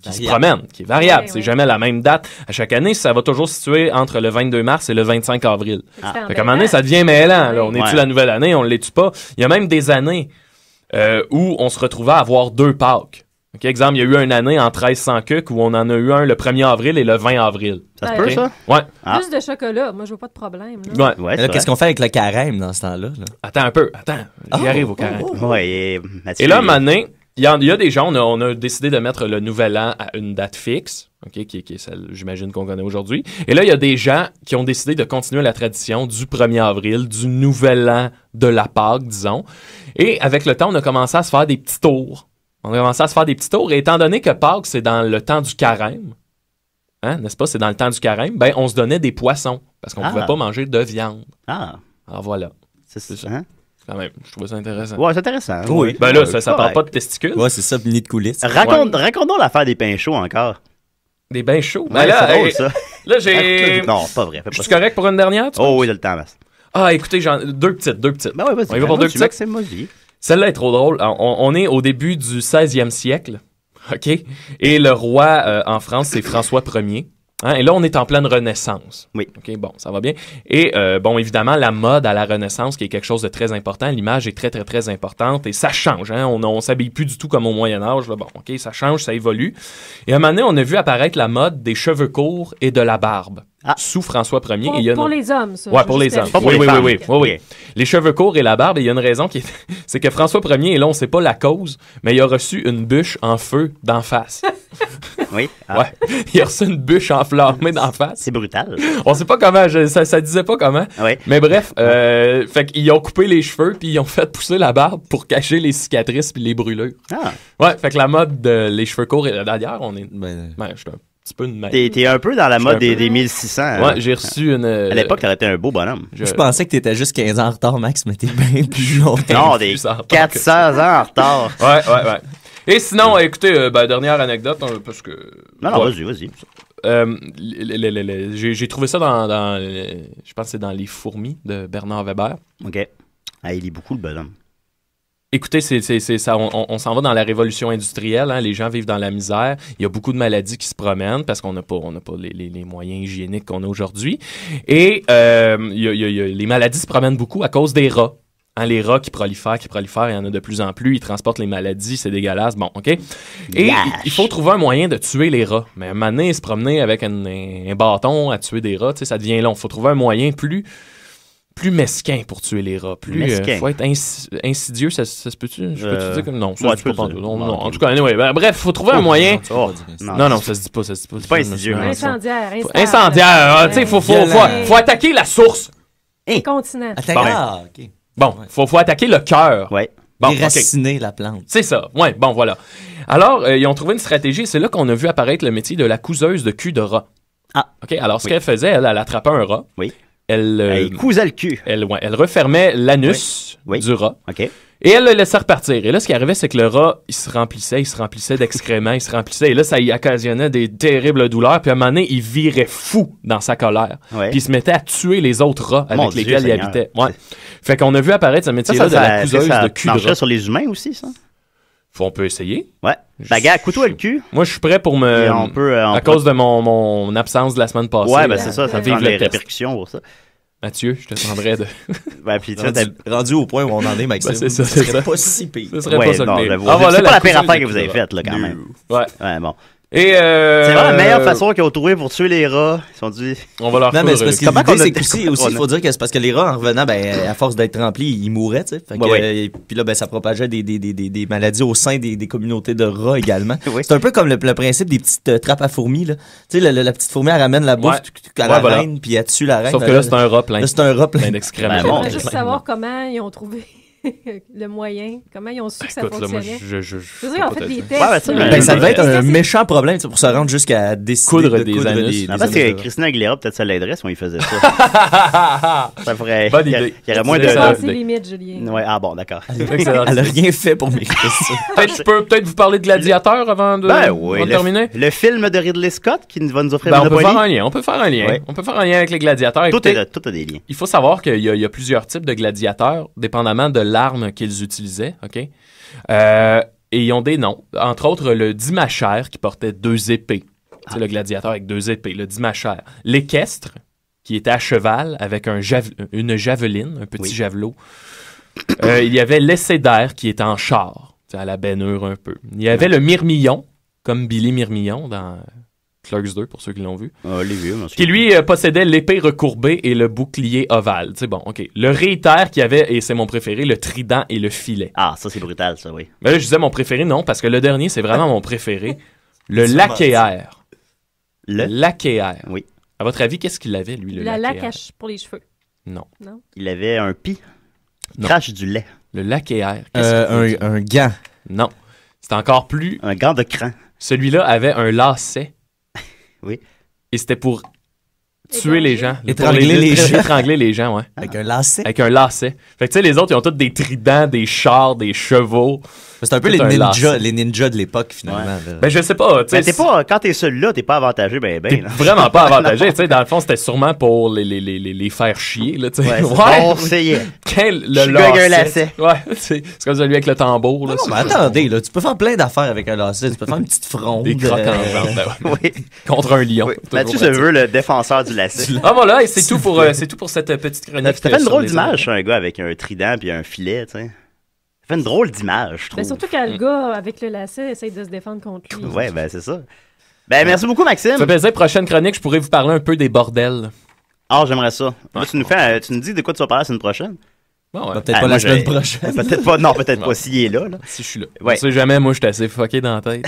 S4: se promène, qui est variable. C'est jamais la même date. À chaque année, ça va toujours se situer entre le 22 mars et le 25 avril. Fait qu'à un moment donné, ça devient mêlant. Là. On est-tu la nouvelle année? On l'est-tu pas? Il y a même des années où on se retrouvait à avoir 2 Pâques. Okay, exemple, il y a eu une année en 1300 cucs où on en a eu un le 1er avril et le 20 avril.
S2: Ça se peut, ça?
S4: Ouais.
S6: Plus de chocolat. Moi, je vois pas de problème. Là.
S4: Ouais,
S5: là, qu'est-ce qu'on fait avec le carême dans ce temps-là? Là?
S4: Attends un peu. J'y arrive au carême.
S2: Ouais,
S4: et là, un moment donné, Il y a des gens, on a décidé de mettre le nouvel an à une date fixe, okay, qui est celle, j'imagine, qu'on connaît aujourd'hui. Et là, il y a des gens qui ont décidé de continuer la tradition du 1er avril, du nouvel an de la Pâque, disons. Et avec le temps, on a commencé à se faire des petits tours. Et étant donné que Pâques, c'est dans le temps du carême, hein, n'est-ce pas? C'est dans le temps du carême, ben on se donnait des poissons, parce qu'on pouvait pas manger de viande. Alors voilà. C'est ça. Hein? Quand même, je trouve ça intéressant.
S2: Ouais, c'est intéressant.
S5: Oui.
S4: Ben là, ça parle pas de testicules.
S5: Ouais, c'est ça, nid de coulisses.
S2: Raconte-nous l'affaire des pains chauds encore.
S4: Des bains chauds?
S2: Ben là, c'est drôle, ça.
S4: Là, j'ai...
S2: Non, c'est pas vrai.
S4: Je suis correct pour une dernière, tu
S2: oui, t'as le temps, Mass.
S4: Écoutez, deux petites.
S2: Ben ouais, vas-y.
S4: On y va pour deux petites.
S2: C'est maudit.
S4: Celle-là est trop drôle. On est au début du 16e siècle, OK? Et le roi en France, c'est François Ier. Hein? Et là, on est en pleine Renaissance.
S2: Oui.
S4: OK, bon, ça va bien. Et bon, évidemment, la mode à la Renaissance, qui est quelque chose de très important, l'image est très, très, très importante et ça change. Hein? On s'habille plus du tout comme au Moyen-Âge. Bon, OK, ça change, ça évolue. Et à un moment donné, on a vu apparaître la mode des cheveux courts et de la barbe. Sous François Ier.
S6: Pour les hommes, ça.
S4: Ouais, pour les hommes. Oui. Les cheveux courts et la barbe, et il y a une raison c'est que François Ier, et là, on sait pas la cause, mais il a reçu une bûche en feu d'en face.
S2: Oui.
S4: Ouais. Il a reçu une bûche enflammée d'en face.
S2: C'est brutal.
S4: On sait pas comment, ça disait pas comment.
S2: Oui.
S4: Mais bref, fait qu'ils ont coupé les cheveux, puis ils ont fait pousser la barbe pour cacher les cicatrices puis les brûlures. Ouais, fait que la mode les cheveux courts, et d'ailleurs, on est... je suis un petit peu une main.
S2: T'es un peu dans la mode des 1600.
S4: Ouais, j'ai reçu une...
S2: À l'époque, t'aurais été un beau bonhomme.
S5: Je pensais que t'étais juste 15 ans en retard, Max, mais t'es bien plus longtemps.
S2: Non, des 400 ans en retard.
S4: Ouais. Et sinon, écoutez, dernière anecdote, parce que...
S2: Non, vas-y.
S4: J'ai trouvé ça dans je pense que c'est dans Les Fourmis de Bernard Weber.
S2: OK. Il lit beaucoup, le bonhomme.
S4: Écoutez, c'est ça, on s'en va dans la révolution industrielle, hein, les gens vivent dans la misère, il y a beaucoup de maladies qui se promènent parce qu'on n'a pas les moyens hygiéniques qu'on a aujourd'hui. Et les maladies se promènent beaucoup à cause des rats. Hein, les rats qui prolifèrent, il y en a de plus en plus, ils transportent les maladies, c'est dégueulasse, bon, OK? Et il faut trouver un moyen de tuer les rats. Mais à un moment donné, se promener avec un bâton à tuer des rats, ça devient long. Il faut trouver un moyen plus mesquin pour tuer les rats. Faut être insidieux, ça se peut-tu? Je peux-tu dire que non? Ça se dit pas. Non, en tout cas, anyway, bref, faut trouver un moyen. Non, ça se dit pas.
S2: C'est pas insidieux.
S6: Incendiaire.
S4: Tu sais, faut attaquer la source.
S6: Continent.
S5: OK.
S4: Bon, faut attaquer le cœur.
S2: Ouais.
S5: Bon, déraciner la plante.
S4: C'est ça. Ouais, bon, voilà. Alors, ils ont trouvé une stratégie. C'est là qu'on a vu apparaître le métier de la couseuse de cul de rat. OK. Alors, ce qu'elle faisait, elle attrapait un rat.
S2: Oui.
S4: Elle
S2: cousait le cul.
S4: Elle refermait l'anus du rat.
S2: OK.
S4: Et elle le laissait repartir. Et là, ce qui arrivait, c'est que le rat, il se remplissait d'excréments, Et là, ça y occasionnait des terribles douleurs. Puis à un moment donné, il virait fou dans sa colère.
S2: Ouais.
S4: Puis il se mettait à tuer les autres rats avec lesquels il habitait. Ouais. Fait qu'on a vu apparaître ce métier-là de la couseuse de cul de rat.
S2: Ça marcherait sur les humains aussi, ça?
S4: On peut essayer.
S2: Ouais. Bagarre, couteau le cul.
S4: Moi, je suis prêt pour à cause de mon absence de la semaine passée.
S2: Ouais, ben c'est ça prend des répercussions pour ça.
S4: Mathieu, je te demanderais de...
S2: puis
S5: rendu au point où on en est, Maxime.
S4: C'est ça.
S5: Ce serait pas si pire.
S4: Ce serait pas ça
S2: non,
S4: pire.
S2: C'est pas la pire affaire que vous avez faite, là, quand même.
S4: Ouais,
S2: bon.
S4: Et
S2: c'est vraiment la meilleure façon qu'ils ont trouvé pour tuer les rats. Ils sont dit...
S4: On va leur
S5: non, mais c'est parce que l'idée, c'est aussi, il faut dire que c'est parce que les rats, en revenant, à force d'être remplis, ils mouraient, tu sais. Puis là, ça propageait des maladies au sein des communautés de rats également. C'est un peu comme le principe des petites trappes à fourmis, là. Tu sais, la petite fourmi, elle ramène la bouffe à la reine, puis elle tue la reine.
S4: Sauf que là, c'est un rat plein.
S5: Là, c'est un rat plein
S4: d'excréments.
S6: On va juste savoir comment ils ont trouvé le moyen, comment ils ont su que ça fonctionnait.
S4: Je
S6: veux dire, en fait, des tests.
S5: Ça devait être un méchant problème pour se rendre jusqu'à
S4: coudre des anus.
S2: En fait, c'est Christina Aguilera, peut-être ça l'aiderait si on y faisait ça. Ça ferait...
S4: Bonne idée.
S2: Il y aurait moins de...
S6: C'est limite, Julien.
S2: Ouais, bon, d'accord.
S5: Elle a rien fait pour mériter ça.
S4: Je peux peut-être vous parler de Gladiateur avant de terminer?
S2: Le film de Ridley Scott qui va nous offrir
S4: on peut faire un lien. On peut faire un lien avec les gladiateurs.
S2: Tout a des liens.
S4: Il faut savoir qu'il y a plusieurs types de gladiateurs, dépendamment de l'arme qu'ils utilisaient, OK? Et ils ont des noms. Entre autres, le dimachère qui portait 2 épées. C'est le gladiateur avec 2 épées, le dimachère. L'équestre, qui était à cheval avec une javeline, un petit javelot. Il y avait l'essaidaire qui était en char, à la baignure un peu. Il y avait le mirmillon, comme Billy Mirmillon dans Clerks 2, pour ceux qui l'ont vu.
S2: Les vieux,
S4: qui, lui, possédait l'épée recourbée et le bouclier ovale. Tu sais, bon, OK. Le réitère qui avait, et c'est mon préféré, le trident et le filet.
S2: Ah, ça, c'est brutal, ça, oui.
S4: Mais là, je disais mon préféré, non, parce que le dernier, c'est vraiment mon préféré. Le laquaire. Le laquaire.
S2: Oui.
S4: À votre avis, qu'est-ce qu'il avait, lui, le
S6: laquaire? La
S4: laque
S6: pour les cheveux.
S4: Non.
S2: Il avait un pis. Crache du lait.
S4: Le laquaire.
S5: Un gant.
S4: Non. C'est encore plus...
S2: Un gant de cran.
S4: Celui-là avait un lacet.
S2: Oui.
S4: Et c'était pour tuer les gens.
S5: Étrangler
S4: les gens, ouais.
S5: Avec un lacet?
S4: Avec un lacet. Fait que tu sais, les autres, ils ont tous des tridents, des chars, des chevaux.
S5: C'est un peu les ninjas de l'époque, finalement.
S2: Ouais.
S4: Ben, je sais pas.
S2: Quand t'es seul là, t'es pas avantagé, ben.
S4: T'es vraiment pas avantagé. Tu sais, dans le fond, c'était sûrement pour les faire chier, là, tu sais.
S2: Le lacet.
S4: Ouais, c'est comme celui avec le tambour, là.
S5: Non, mais attendez, là, tu peux faire plein d'affaires avec un lacet. Tu peux faire une petite fronde.
S4: Des crocs en jambe, oui. Contre un lion.
S2: Mathieu se veut le défenseur du lacet.
S4: Ah, voilà, et c'est tout pour cette petite chronique.
S2: Ça fait une drôle d'image, un gars avec un trident puis un filet, tu sais. Ça fait une drôle d'image, je trouve.
S6: Ben surtout quand le gars, avec le lacet, essaye de se défendre contre lui.
S2: Ouais, ben c'est ça. Ben merci beaucoup, Maxime.
S4: Ça fait plaisir. Prochaine chronique, je pourrais vous parler un peu des bordels.
S2: Ah, j'aimerais ça. Là, tu nous dis de quoi tu vas parler la semaine prochaine?
S4: Bon, ouais.
S5: Peut-être pas la semaine prochaine.
S2: Peut-être pas, non, peut-être pas s'il est là.
S4: Si je suis là.
S2: Ouais.
S4: Tu sais jamais, moi, je suis assez fucké dans la tête.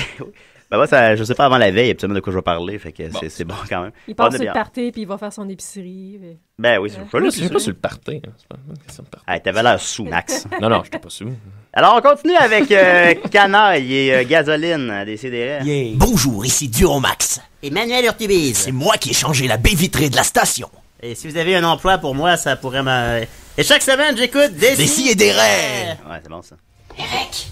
S2: Ben moi, je sais pas avant la veille, absolument de quoi je vais parler, fait que c'est bon quand même.
S6: Il part sur le party, puis il va faire son épicerie. Mais...
S2: Ben oui,
S4: c'est pas sur le party. C'est pas une question de party.
S2: Hey, t'avais l'air sous, Max.
S4: Non, j'étais pas sous.
S2: Alors, on continue avec Canaille et Gasoline, Décidérez.
S7: Yeah. Bonjour, ici Duromax.
S8: Emmanuel Urtubise.
S7: C'est moi qui ai changé la baie vitrée de la station.
S8: Et si vous avez un emploi pour moi, ça pourrait me... Et chaque semaine, j'écoute
S7: Décis et des rêves.
S2: Ouais, c'est bon ça.
S8: Eric.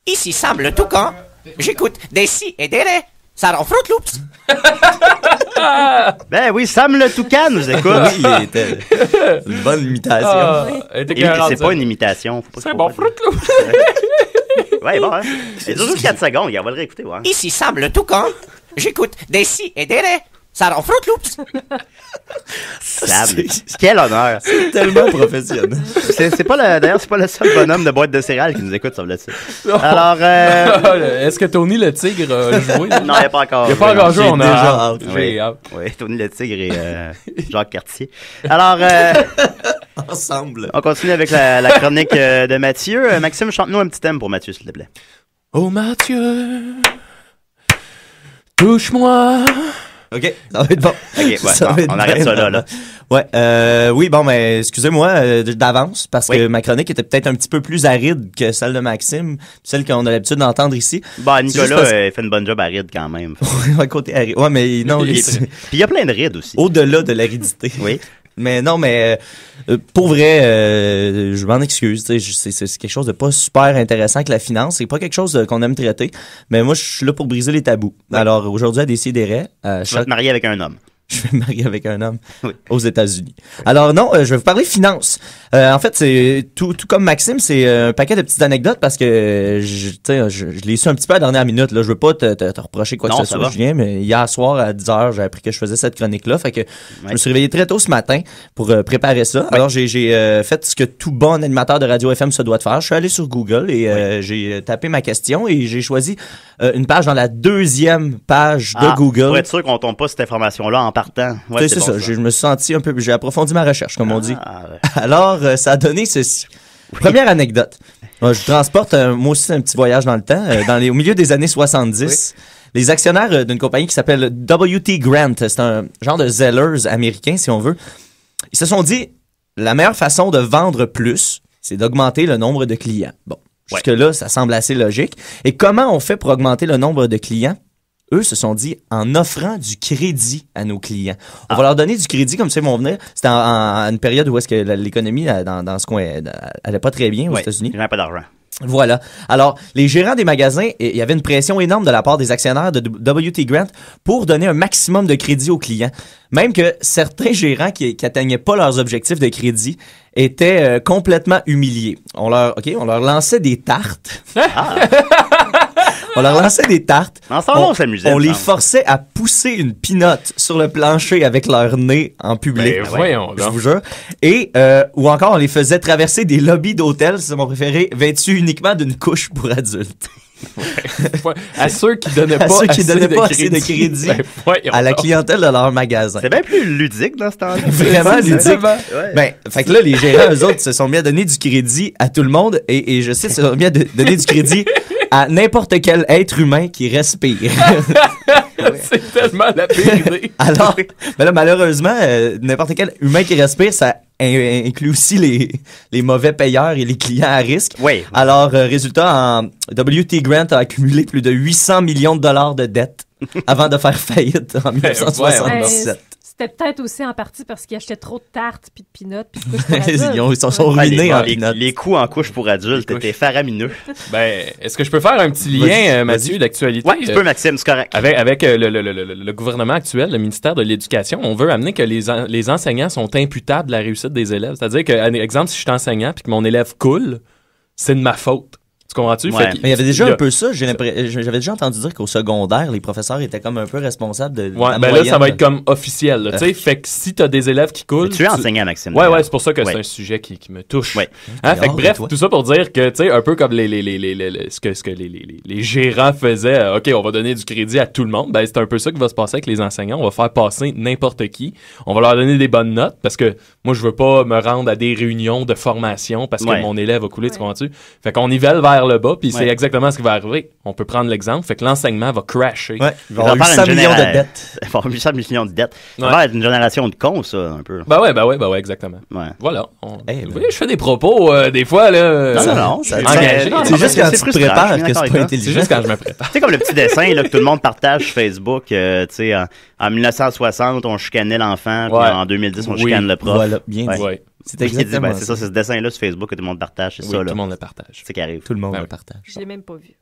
S7: Ici Sam le Toucan. J'écoute des si et des ré. Ça rend Fruit Loops.
S2: Ben oui, Sam le Toucan nous écoute.
S5: Oui, il était une bonne imitation.
S2: C'est pas une imitation.
S4: C'est bon, Fruit Loops.
S2: Ouais, bon, hein. C'est juste 4 secondes, on va le réécouter, ouais.
S7: Ici Sam le Toucan. J'écoute des si et des ré. Ça rend Fruit Loops.
S2: Sam, quel honneur.
S5: C'est tellement professionnel.
S2: D'ailleurs, c'est pas le seul bonhomme de boîte de céréales qui nous écoute sur le site. Alors,
S4: est-ce que Tony le Tigre a joué?
S2: Non, il n'y a pas encore.
S4: Il n'y a pas encore joué, on a
S5: déjà
S4: hâte.
S2: Oui, Tony le Tigre et Jacques Cartier. Alors,
S5: Ensemble.
S2: on continue avec la chronique de Mathieu. Maxime, chante-nous un petit thème pour Mathieu, s'il te plaît.
S4: Oh Mathieu, touche-moi.
S5: OK, ça va être bon.
S2: OK, ouais, on arrête ça là.
S5: Ouais, oui, bon, mais excusez-moi d'avance, parce que ma chronique était peut-être un petit peu plus aride que celle de Maxime, celle qu'on a l'habitude d'entendre ici.
S2: Bah, Nicolas fait une bonne job aride quand même.
S5: Ouais, côté aride. Ouais, mais non.
S2: Puis il y a plein de rides aussi.
S5: Au-delà de l'aridité.
S2: Oui.
S5: Mais non, mais pour vrai, je m'en excuse. C'est quelque chose de pas super intéressant que la finance. C'est pas quelque chose qu'on aime traiter. Mais moi, je suis là pour briser les tabous. Oui. Alors aujourd'hui, à Décideret,
S2: je vais te marier avec un homme.
S5: Je vais me marier avec un homme aux États-Unis. Alors non, je vais vous parler finance. En fait, c'est tout comme Maxime, c'est un paquet de petites anecdotes parce que je l'ai su un petit peu à la dernière minute. Là, je veux pas te reprocher quoi que ce soit, Julien, mais hier soir à 10h, j'ai appris que je faisais cette chronique-là. Fait que je me suis réveillé très tôt ce matin pour préparer ça. Alors j'ai fait ce que tout bon animateur de radio FM se doit de faire. Je suis allé sur Google et j'ai tapé ma question et j'ai choisi une page dans la deuxième page de Google.
S2: Pour être sûr qu'on tombe pas cette information-là en partant.
S5: Ouais, c'est bon, ça. Je me suis senti un peu... J'ai approfondi ma recherche, comme on dit. Ouais. Alors, ça a donné ceci. Oui. Première anecdote. Je transporte, moi aussi, un petit voyage dans le temps. Au milieu des années 70, les actionnaires d'une compagnie qui s'appelle W.T. Grant, c'est un genre de Zellers américain, si on veut, ils se sont dit, la meilleure façon de vendre plus, c'est d'augmenter le nombre de clients. Bon, jusque-là, ça semble assez logique. Et comment on fait pour augmenter le nombre de clients? Eux se sont dit en offrant du crédit à nos clients. On va leur donner du crédit comme ça ils vont venir. C'était en une période où est-ce que l'économie dans ce coin allait pas très bien aux États-Unis.
S2: Il n'y avait pas d'argent.
S5: Voilà. Alors, les gérants des magasins, il y avait une pression énorme de la part des actionnaires de W.T. Grant pour donner un maximum de crédit aux clients. Même que certains gérants qui atteignaient pas leurs objectifs de crédit étaient complètement humiliés. On leur lançait des tartes. On leur lançait des tartes. On les forçait à pousser une pinotte sur le plancher avec leur nez en public.
S4: Ben, voyons,
S5: je vous jure. Et, ou encore, on les faisait traverser des lobbies d'hôtels, c'est mon préféré, vêtus uniquement d'une couche pour adultes.
S4: À ceux qui donnaient pas
S5: assez de crédit à la clientèle de leur magasin.
S2: C'est bien plus ludique dans ce temps-là.
S5: Vraiment ludique. Ben, fait que là, les gérants, eux autres, se sont mis à donner du crédit à tout le monde et je sais, se sont mis à donner du crédit à n'importe quel être humain qui respire.
S4: C'est tellement la pire idée.
S5: Alors, ben là, malheureusement, n'importe quel humain qui respire, ça inclut aussi les mauvais payeurs et les clients à risque.
S2: Oui.
S5: Alors, résultat, W.T. Grant a accumulé plus de 800 millions de dollars de dettes avant de faire faillite en 1977.
S6: C'était peut-être aussi en partie parce qu'ils achetaient trop de tartes puis de peanuts puis de couches pour adultes.
S5: Ils sont ruinés en peanuts.
S2: Les coûts en couches pour adultes étaient faramineux.
S4: Ben, est-ce que je peux faire un petit lien, Mathieu, d'actualité?
S2: Oui, tu peux, Maxime, c'est correct.
S4: Avec le gouvernement actuel, le ministère de l'Éducation, on veut amener que les enseignants sont imputables de la réussite des élèves. C'est-à-dire que, exemple, si je suis enseignant puis que mon élève coule, c'est de ma faute. Tu comprends-tu?
S5: Ouais. Mais il y avait déjà un peu ça. J'avais déjà entendu dire qu'au secondaire, les professeurs étaient comme un peu responsables de la moyenne.
S4: Là, ça va être comme officiel. Tu sais, fait que si t'as des élèves qui coulent...
S2: Mais tu es enseignant, Maxime.
S4: Ouais, c'est pour ça que c'est un sujet qui me touche.
S2: Ouais.
S4: Fait que bref, tout ça pour dire que, tu sais, un peu comme ce que les gérants faisaient, OK, on va donner du crédit à tout le monde, ben c'est un peu ça qui va se passer avec les enseignants. On va faire passer n'importe qui. On va leur donner des bonnes notes parce que moi, je veux pas me rendre à des réunions de formation parce que mon élève a coulé, tu comprends-tu? Fait qu'on nivelle vers le bas, puis c'est exactement ce qui va arriver. On peut prendre l'exemple. Fait que l'enseignement va crasher.
S5: Ouais. Il va avoir 800 millions de dettes.
S2: Il va avoir 800 millions de dettes. Ça va être une génération de cons, ça, un peu.
S4: Ben ouais, exactement.
S2: Ouais.
S4: Voilà. Vous voyez, je fais des propos, des fois, là.
S2: Non.
S5: C'est juste quand tu te prépares que c'est pas intelligent.
S4: C'est juste quand je me prépare.
S2: Tu sais, comme le petit dessin, là, que tout le monde partage sur Facebook, tu sais, en 1960, on chicanait l'enfant, puis en 2010, on chicane le prof.
S5: Voilà, bien dit.
S4: Ouais.
S5: C'est exactement
S2: c'est ça, c'est ce dessin-là sur Facebook que tout le monde partage, c'est ça, là.
S4: Tout le monde le partage.
S2: C'est ce qui arrive.
S5: Tout le monde le partage.
S6: Je l'ai même pas vu.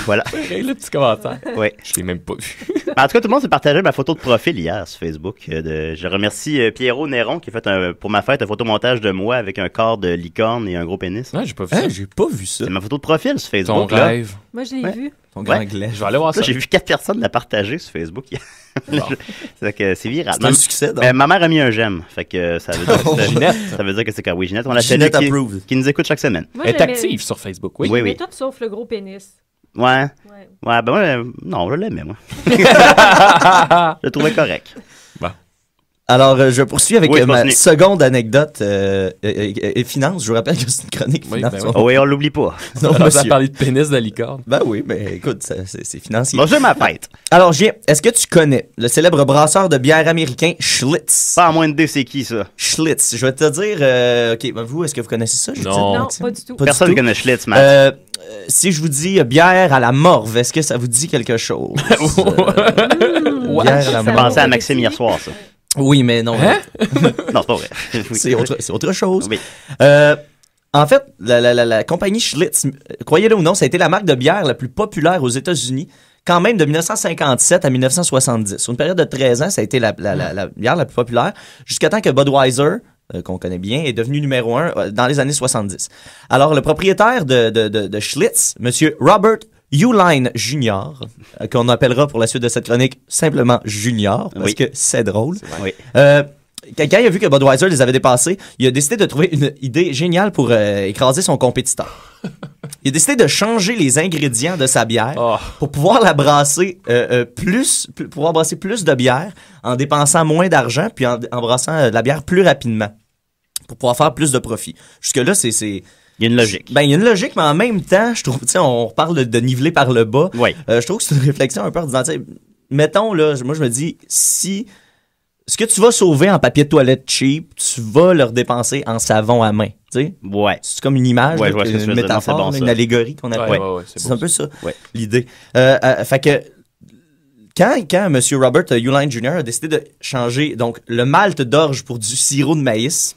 S2: Voilà.
S4: Le petit commentaire.
S2: Oui.
S4: Je l'ai même pas vu.
S2: En tout cas, tout le monde s'est partagé ma photo de profil hier sur Facebook. Je remercie Pierrot Néron qui a fait pour ma fête un photomontage de moi avec un corps de licorne et un gros pénis.
S4: Ouais, j'ai pas vu ça.
S5: J'ai pas vu ça.
S2: C'est ma photo de profil sur Facebook.
S4: Ton rêve.
S6: Moi, je l'ai vu.
S5: Ton grand glaive.
S4: Je vais aller voir ça.
S2: Là, j'ai vu 4 personnes la partager sur Facebook hier. C'est viral.
S5: C'est un succès, donc.
S2: Ma mère a mis un j'aime. Fait que ça veut dire que
S4: Ginette.
S2: Ça veut dire que c'est quoi? Oui, Ginette, on l'a
S5: Ginette approved.
S2: qui nous écoute chaque semaine.
S6: Moi,
S4: Elle est active sur Facebook, oui.
S6: Mais tout sauf le gros pénis.
S2: Ouais, ben moi, non, je l'aimais, moi. Je le trouvais correct.
S5: Bon. Alors, je poursuis avec ma seconde anecdote finance. Je vous rappelle que c'est une chronique finance.
S2: Oui, on l'oublie pas.
S5: Non,
S4: on a parlé de pénis de licorne.
S5: Ben oui, mais écoute, c'est financier.
S2: Bonjour, ma fête.
S5: Alors, est-ce que tu connais le célèbre brasseur de bière américain Schlitz?
S2: Pas à moins de dire c'est qui, ça?
S5: Schlitz. Je vais te dire, OK, ben vous, est-ce que vous connaissez ça?
S6: Non, pas du tout.
S2: Personne ne connaît Schlitz, Matt.
S5: Si je vous dis bière à la morve, est-ce que ça vous dit quelque chose?
S2: Bière à la morve. Je pensais à Maxime hier soir, ça.
S5: Oui, mais non.
S4: Hein?
S2: Non, c'est pas vrai.
S5: C'est autre chose.
S2: Oui.
S5: En fait, la compagnie Schlitz, croyez-le ou non, ça a été la marque de bière la plus populaire aux États-Unis, quand même de 1957 à 1970. Sur une période de 13 ans, ça a été la bière la plus populaire, jusqu'à temps que Budweiser, qu'on connaît bien, est devenu numéro 1 dans les années 70. Alors, le propriétaire de Schlitz, monsieur Robert Uihlein Jr., qu'on appellera pour la suite de cette chronique simplement Junior, parce que c'est drôle.
S2: Oui.
S5: Quand il a vu que Budweiser les avait dépassés, il a décidé de trouver une idée géniale pour écraser son compétiteur. Il a décidé de changer les ingrédients de sa bière pour pouvoir la brasser pouvoir brasser plus de bière en dépensant moins d'argent puis en brassant la bière plus rapidement pour pouvoir faire plus de profit. Jusque-là, c'est... Il
S2: y a une logique.
S5: Ben, il y a une logique, mais en même temps, je trouve, tu sais, on parle de niveler par le bas.
S2: Oui.
S5: Je trouve que c'est une réflexion un peu en disant, tu sais, mettons, là, moi, je me dis, si ce que tu vas sauver en papier de toilette cheap, tu vas le redépenser en savon à main, tu sais.
S2: Ouais.
S5: C'est comme une image,
S2: ouais,
S5: là, une métaphore, une allégorie qu'on appelle.
S4: Ouais,
S5: c'est un peu ça,
S2: l'idée.
S5: Fait que, quand M. Robert Uihlein Jr. a décidé de changer donc le malt d'orge pour du sirop de maïs,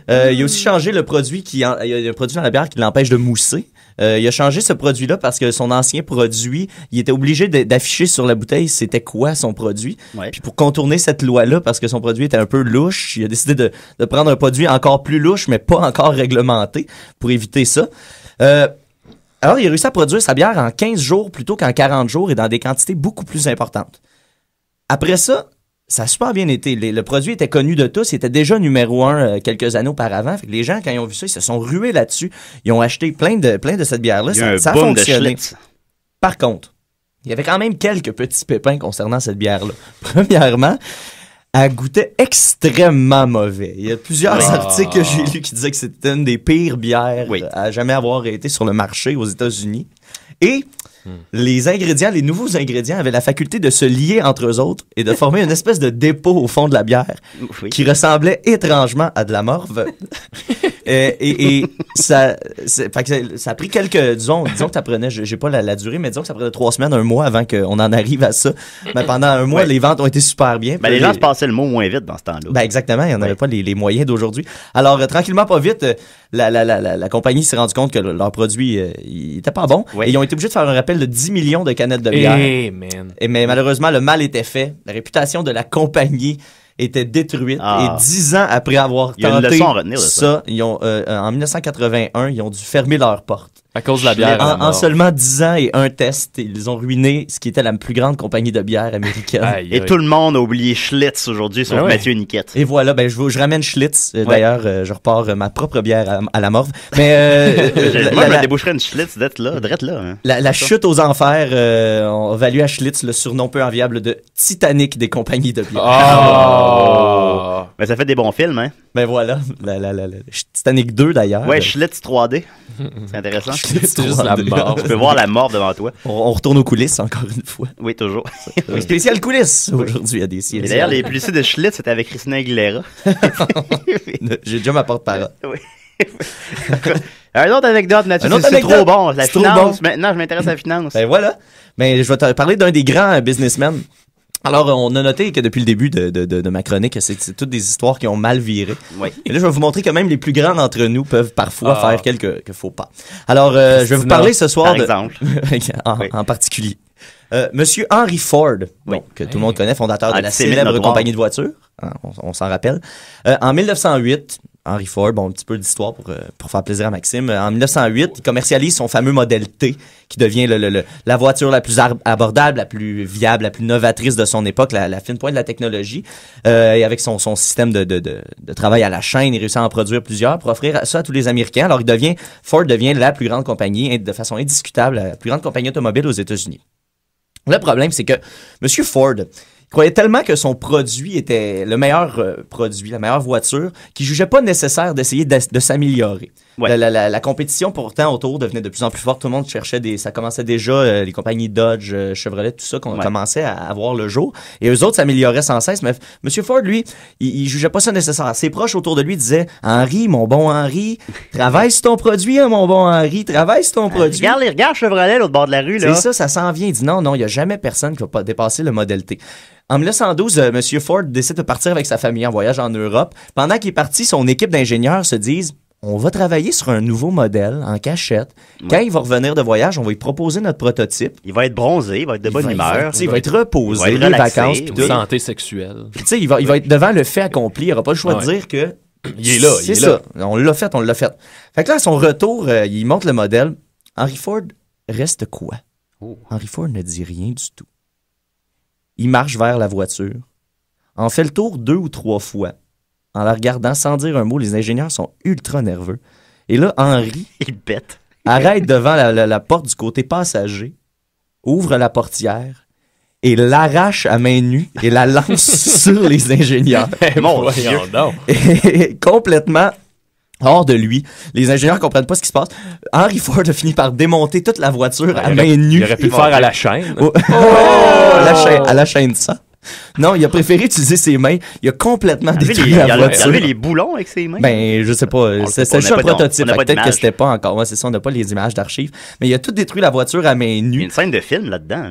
S5: il a aussi changé le produit il y a un produit dans la bière qui l'empêche de mousser. Il a changé ce produit-là parce que son ancien produit, il était obligé d'afficher sur la bouteille c'était quoi son produit.
S2: Ouais.
S5: Puis pour contourner cette loi-là, parce que son produit était un peu louche, il a décidé de prendre un produit encore plus louche, mais pas encore réglementé, pour éviter ça. Alors, il a réussi à produire sa bière en 15 jours plutôt qu'en 40 jours et dans des quantités beaucoup plus importantes. Après ça, ça a super bien été. Le produit était connu de tous. Il était déjà numéro 1 quelques années auparavant. Fait que les gens, quand ils ont vu ça, ils se sont rués là-dessus. Ils ont acheté plein de cette bière-là. Ça a fonctionné. Par contre, il y avait quand même quelques petits pépins concernant cette bière-là. Premièrement, elle goûtait extrêmement mauvais. Il y a plusieurs articles que j'ai lus qui disaient que c'était une des pires bières à jamais avoir été sur le marché aux États-Unis. Et les nouveaux ingrédients avaient la faculté de se lier entre eux autres et de former une espèce de dépôt au fond de la bière qui ressemblait étrangement à de la morve. et ça a pris disons que ça prenait, j'ai pas la durée, mais disons que ça prenait 3 semaines, 1 mois avant qu'on en arrive à ça. Mais pendant 1 mois, les ventes ont été super bien.
S2: Ben, les gens se passaient le mot moins vite dans ce temps-là.
S5: Ben, exactement. Il n'y en avait pas les moyens d'aujourd'hui. Alors, tranquillement, pas vite, la compagnie s'est rendu compte que leur produit, il était pas bon. Et ils ont été obligés de faire un rappel de 10 millions de canettes de bière. Mais malheureusement, le mal était fait. La réputation de la compagnie était détruite. Et 10 ans après avoir tenté ça, ils ont, en 1981, ils ont dû fermer leurs portes.
S4: À cause de la bière.
S5: En seulement 10 ans et un test, ils ont ruiné ce qui était la plus grande compagnie de bière américaine.
S2: Et tout le monde a oublié Schlitz aujourd'hui, sauf Mathieu Niquette.
S5: Et voilà, je ramène Schlitz. D'ailleurs, je repars ma propre bière à la morve. Mais
S2: moi, je me déboucherais une Schlitz d'être là. Hein.
S5: La chute aux enfers, on value à Schlitz le surnom peu enviable de Titanic des compagnies de bière.
S2: Mais ça fait des bons films, hein.
S5: Ben voilà, Titanic 2 d'ailleurs.
S2: Ouais, Schlitz 3D. C'est intéressant.
S5: C'est juste la mort.
S2: Tu peux voir la mort devant toi.
S5: On retourne aux coulisses encore une fois.
S2: Oui, toujours.
S5: Spécial coulisses aujourd'hui à des
S2: Et d'ailleurs, les publicités de Schlitz, c'était avec Christina Aguilera.
S5: J'ai déjà ma porte-parole.
S2: Oui. Un autre anecdote, Mathieu, c'est trop bon. La finance. Maintenant, je m'intéresse à la finance.
S5: Ben voilà. Mais je vais te parler d'un des grands businessmen Alors, on a noté que depuis le début de ma chronique, c'est toutes des histoires qui ont mal viré.
S2: Oui.
S5: Et là, je vais vous montrer que même les plus grands d'entre nous peuvent parfois faire quelques faux pas. Alors, je vais vous parler ce soir
S2: par exemple.
S5: en particulier. Monsieur Henry Ford, que tout le monde connaît, fondateur de la célèbre compagnie de voitures, hein, on s'en rappelle. En 1908, Henry Ford, un petit peu d'histoire pour faire plaisir à Maxime. En 1908, il commercialise son fameux modèle T, qui devient la voiture la plus abordable, la plus viable, la plus novatrice de son époque, la fine pointe de la technologie. Et avec son système de travail à la chaîne, il réussit à en produire plusieurs pour offrir ça à tous les Américains. Alors, Ford devient la plus grande compagnie, de façon indiscutable, la plus grande compagnie automobile aux États-Unis. Le problème, c'est que M. Ford croyait tellement que son produit était le meilleur produit, la meilleure voiture, qu'il jugeait pas nécessaire d'essayer de s'améliorer. Ouais. La compétition, pourtant, autour devenait de plus en plus forte. Tout le monde cherchait ça commençait déjà, les compagnies Dodge, Chevrolet, tout ça, qu'on commençait à avoir le jour. Et eux autres s'amélioraient sans cesse. Mais M. Ford, lui, il jugeait pas ça nécessaire. Ses proches autour de lui disaient, Henry, mon bon Henry, travaille sur ton produit, hein, mon bon Henry, travaille sur ton produit.
S2: Regarde Chevrolet, l'autre bord de la rue, là.
S5: C'est ça s'en vient. Il dit non, il y a jamais personne qui va pas dépasser le modèle T. En 1912, M. Ford décide de partir avec sa famille en voyage en Europe. Pendant qu'il est parti, son équipe d'ingénieurs se disent on va travailler sur un nouveau modèle en cachette. Quand il va revenir de voyage, on va lui proposer notre prototype.
S2: Il va être bronzé, il va être de bonne humeur.
S5: Il va être reposé,
S2: les
S5: vacances.
S4: Santé sexuelle.
S5: Il va être devant le fait accompli. Il n'aura pas le choix de dire que
S4: il est là.
S5: C'est ça. On l'a fait. Fait que là, à son retour, il montre le modèle. Henry Ford reste quoi? Henry Ford ne dit rien du tout. Il marche vers la voiture, en fait le tour 2 ou 3 fois. En la regardant sans dire un mot, les ingénieurs sont ultra nerveux. Et là, Henry
S2: il pète.
S5: Arrête devant la porte du côté passager, ouvre la portière et l'arrache à main nue et la lance sur les ingénieurs.
S2: Mon Dieu.
S5: Et complètement hors de lui. Les ingénieurs comprennent pas ce qui se passe. Henry Ford a fini par démonter toute la voiture à main nue.
S4: Il aurait pu le faire à la chaîne.
S5: À la chaîne ça. Non, il a préféré utiliser ses mains. Il a complètement détruit la voiture.
S2: Il a enlevé les boulons avec ses mains.
S5: Ben, je sais pas. C'est juste un prototype. Peut-être que c'était pas encore. Ouais, c'est ça, on n'a pas les images d'archives. Mais il a tout détruit la voiture à main nue.
S2: Il y a une scène de film là-dedans.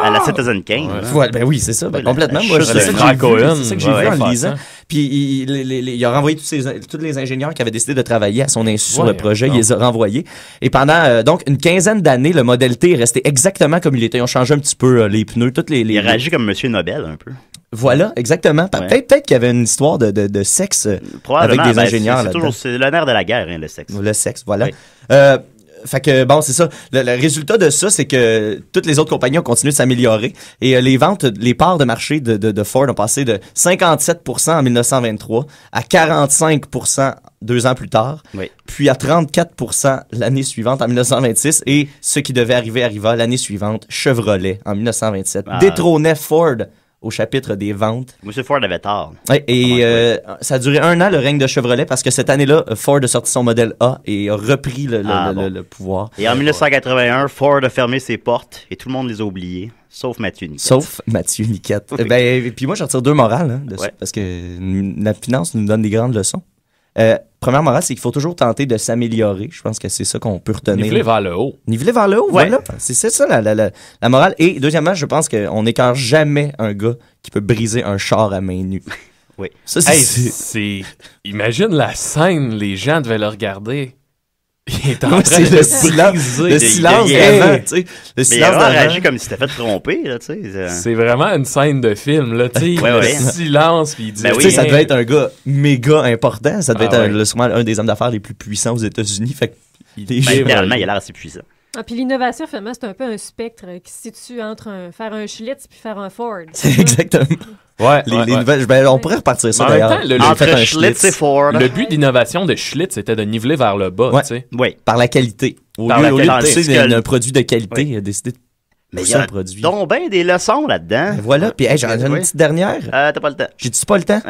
S2: À la Citizen Kane.
S5: Ouais, ben oui, c'est ça. Ben, complètement. Moi, c'est ça que j'ai vu en lisant. Puis il a renvoyé tous les ingénieurs qui avaient décidé de travailler à son insu sur le projet. Il les a renvoyés. Et pendant donc une quinzaine d'années, le modèle T est resté exactement comme il était. Ils ont changé un petit peu les pneus. Il
S2: a réagi comme Monsieur Nobel un peu.
S5: Voilà, exactement. Peut-être qu'il y avait une histoire de sexe avec des ingénieurs là-dedans.
S2: C'est le nerf de la guerre, hein, le sexe.
S5: Le sexe, voilà. Oui. Fait que, bon, c'est ça. Le résultat de ça, c'est que toutes les autres compagnies ont continué de s'améliorer et les ventes, les parts de marché de Ford ont passé de 57% en 1923 à 45% 2 ans plus tard, puis à 34% l'année suivante, en 1926, et ce qui devait arriva l'année suivante, Chevrolet, en 1927, détrônait Ford au chapitre des ventes.
S2: M. Ford avait tort.
S5: Ouais, et ça a duré 1 an, le règne de Chevrolet, parce que cette année-là, Ford a sorti son modèle A et a repris le pouvoir.
S2: Et en 1981, Ford a fermé ses portes et tout le monde les a oubliées, sauf Mathieu Niquette.
S5: Oui. Ben, puis moi, je retire 2 morales dessus, parce que la finance nous donne des grandes leçons. Première morale, c'est qu'il faut toujours tenter de s'améliorer. Je pense que c'est ça qu'on peut retenir.
S4: Niveler vers le haut.
S5: Niveler vers le haut, voilà. C'est ça la morale. Et deuxièmement, je pense qu'on n'écarte jamais un gars qui peut briser un char à main nue.
S2: Oui.
S4: Ça, imagine la scène, les gens devaient le regarder. Il est en train de
S5: le silence avant, tu sais. Le silence
S2: a réagi comme si t'étais fait tromper, là, tu sais.
S4: C'est vraiment une scène de film, là, tu sais. Le silence, puis il dit.
S5: Tu sais, ça devait être un gars méga important. Ça devait être sûrement un des hommes d'affaires les plus puissants aux États-Unis. Fait que
S2: littéralement, il a l'air assez puissant.
S6: Puis l'innovation, finalement, c'est un peu un spectre qui se situe entre faire un Schlitz puis faire un Ford.
S5: C'est exactement. On pourrait repartir ça d'ailleurs.
S2: Entre Schlitz et Ford.
S4: Le but d'innovation de Schlitz, c'était de niveler vers le bas, tu sais.
S5: Oui, par la qualité. Au lieu de pousser un produit de qualité, il a décidé de
S2: mais il y a donc bien des leçons là-dedans.
S5: Voilà, puis j'en ai une petite dernière.
S2: T'as pas le temps.
S5: J'ai-tu pas le temps?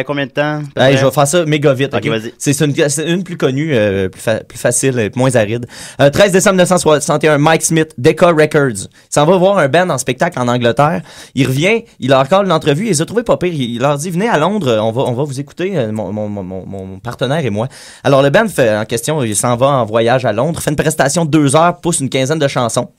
S2: Combien de temps?
S5: Je vais faire ça méga vite.
S2: Ok, vas-y.
S5: C'est une plus connue, plus facile, moins aride. 13 décembre 1961, Mike Smith, Decca Records. Il s'en va voir un band en spectacle en Angleterre. Il revient, il a encore l'entrevue, il les a trouvés pas pire. Il leur dit, venez à Londres, on va vous écouter, mon partenaire et moi. Alors le band en question, il s'en va en voyage à Londres, fait une prestation de 2 heures, pousse une quinzaine de chansons.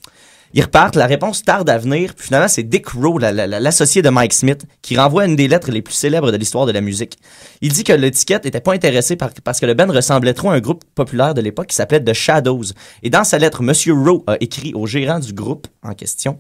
S5: Ils repartent, la réponse tarde à venir, puis finalement, c'est Dick Rowe, l'associé de Mike Smith, qui renvoie une des lettres les plus célèbres de l'histoire de la musique. Il dit que l'étiquette n'était pas intéressée parce que le band ressemblait trop à un groupe populaire de l'époque qui s'appelait The Shadows. Et dans sa lettre, Monsieur Rowe a écrit au gérant du groupe en question: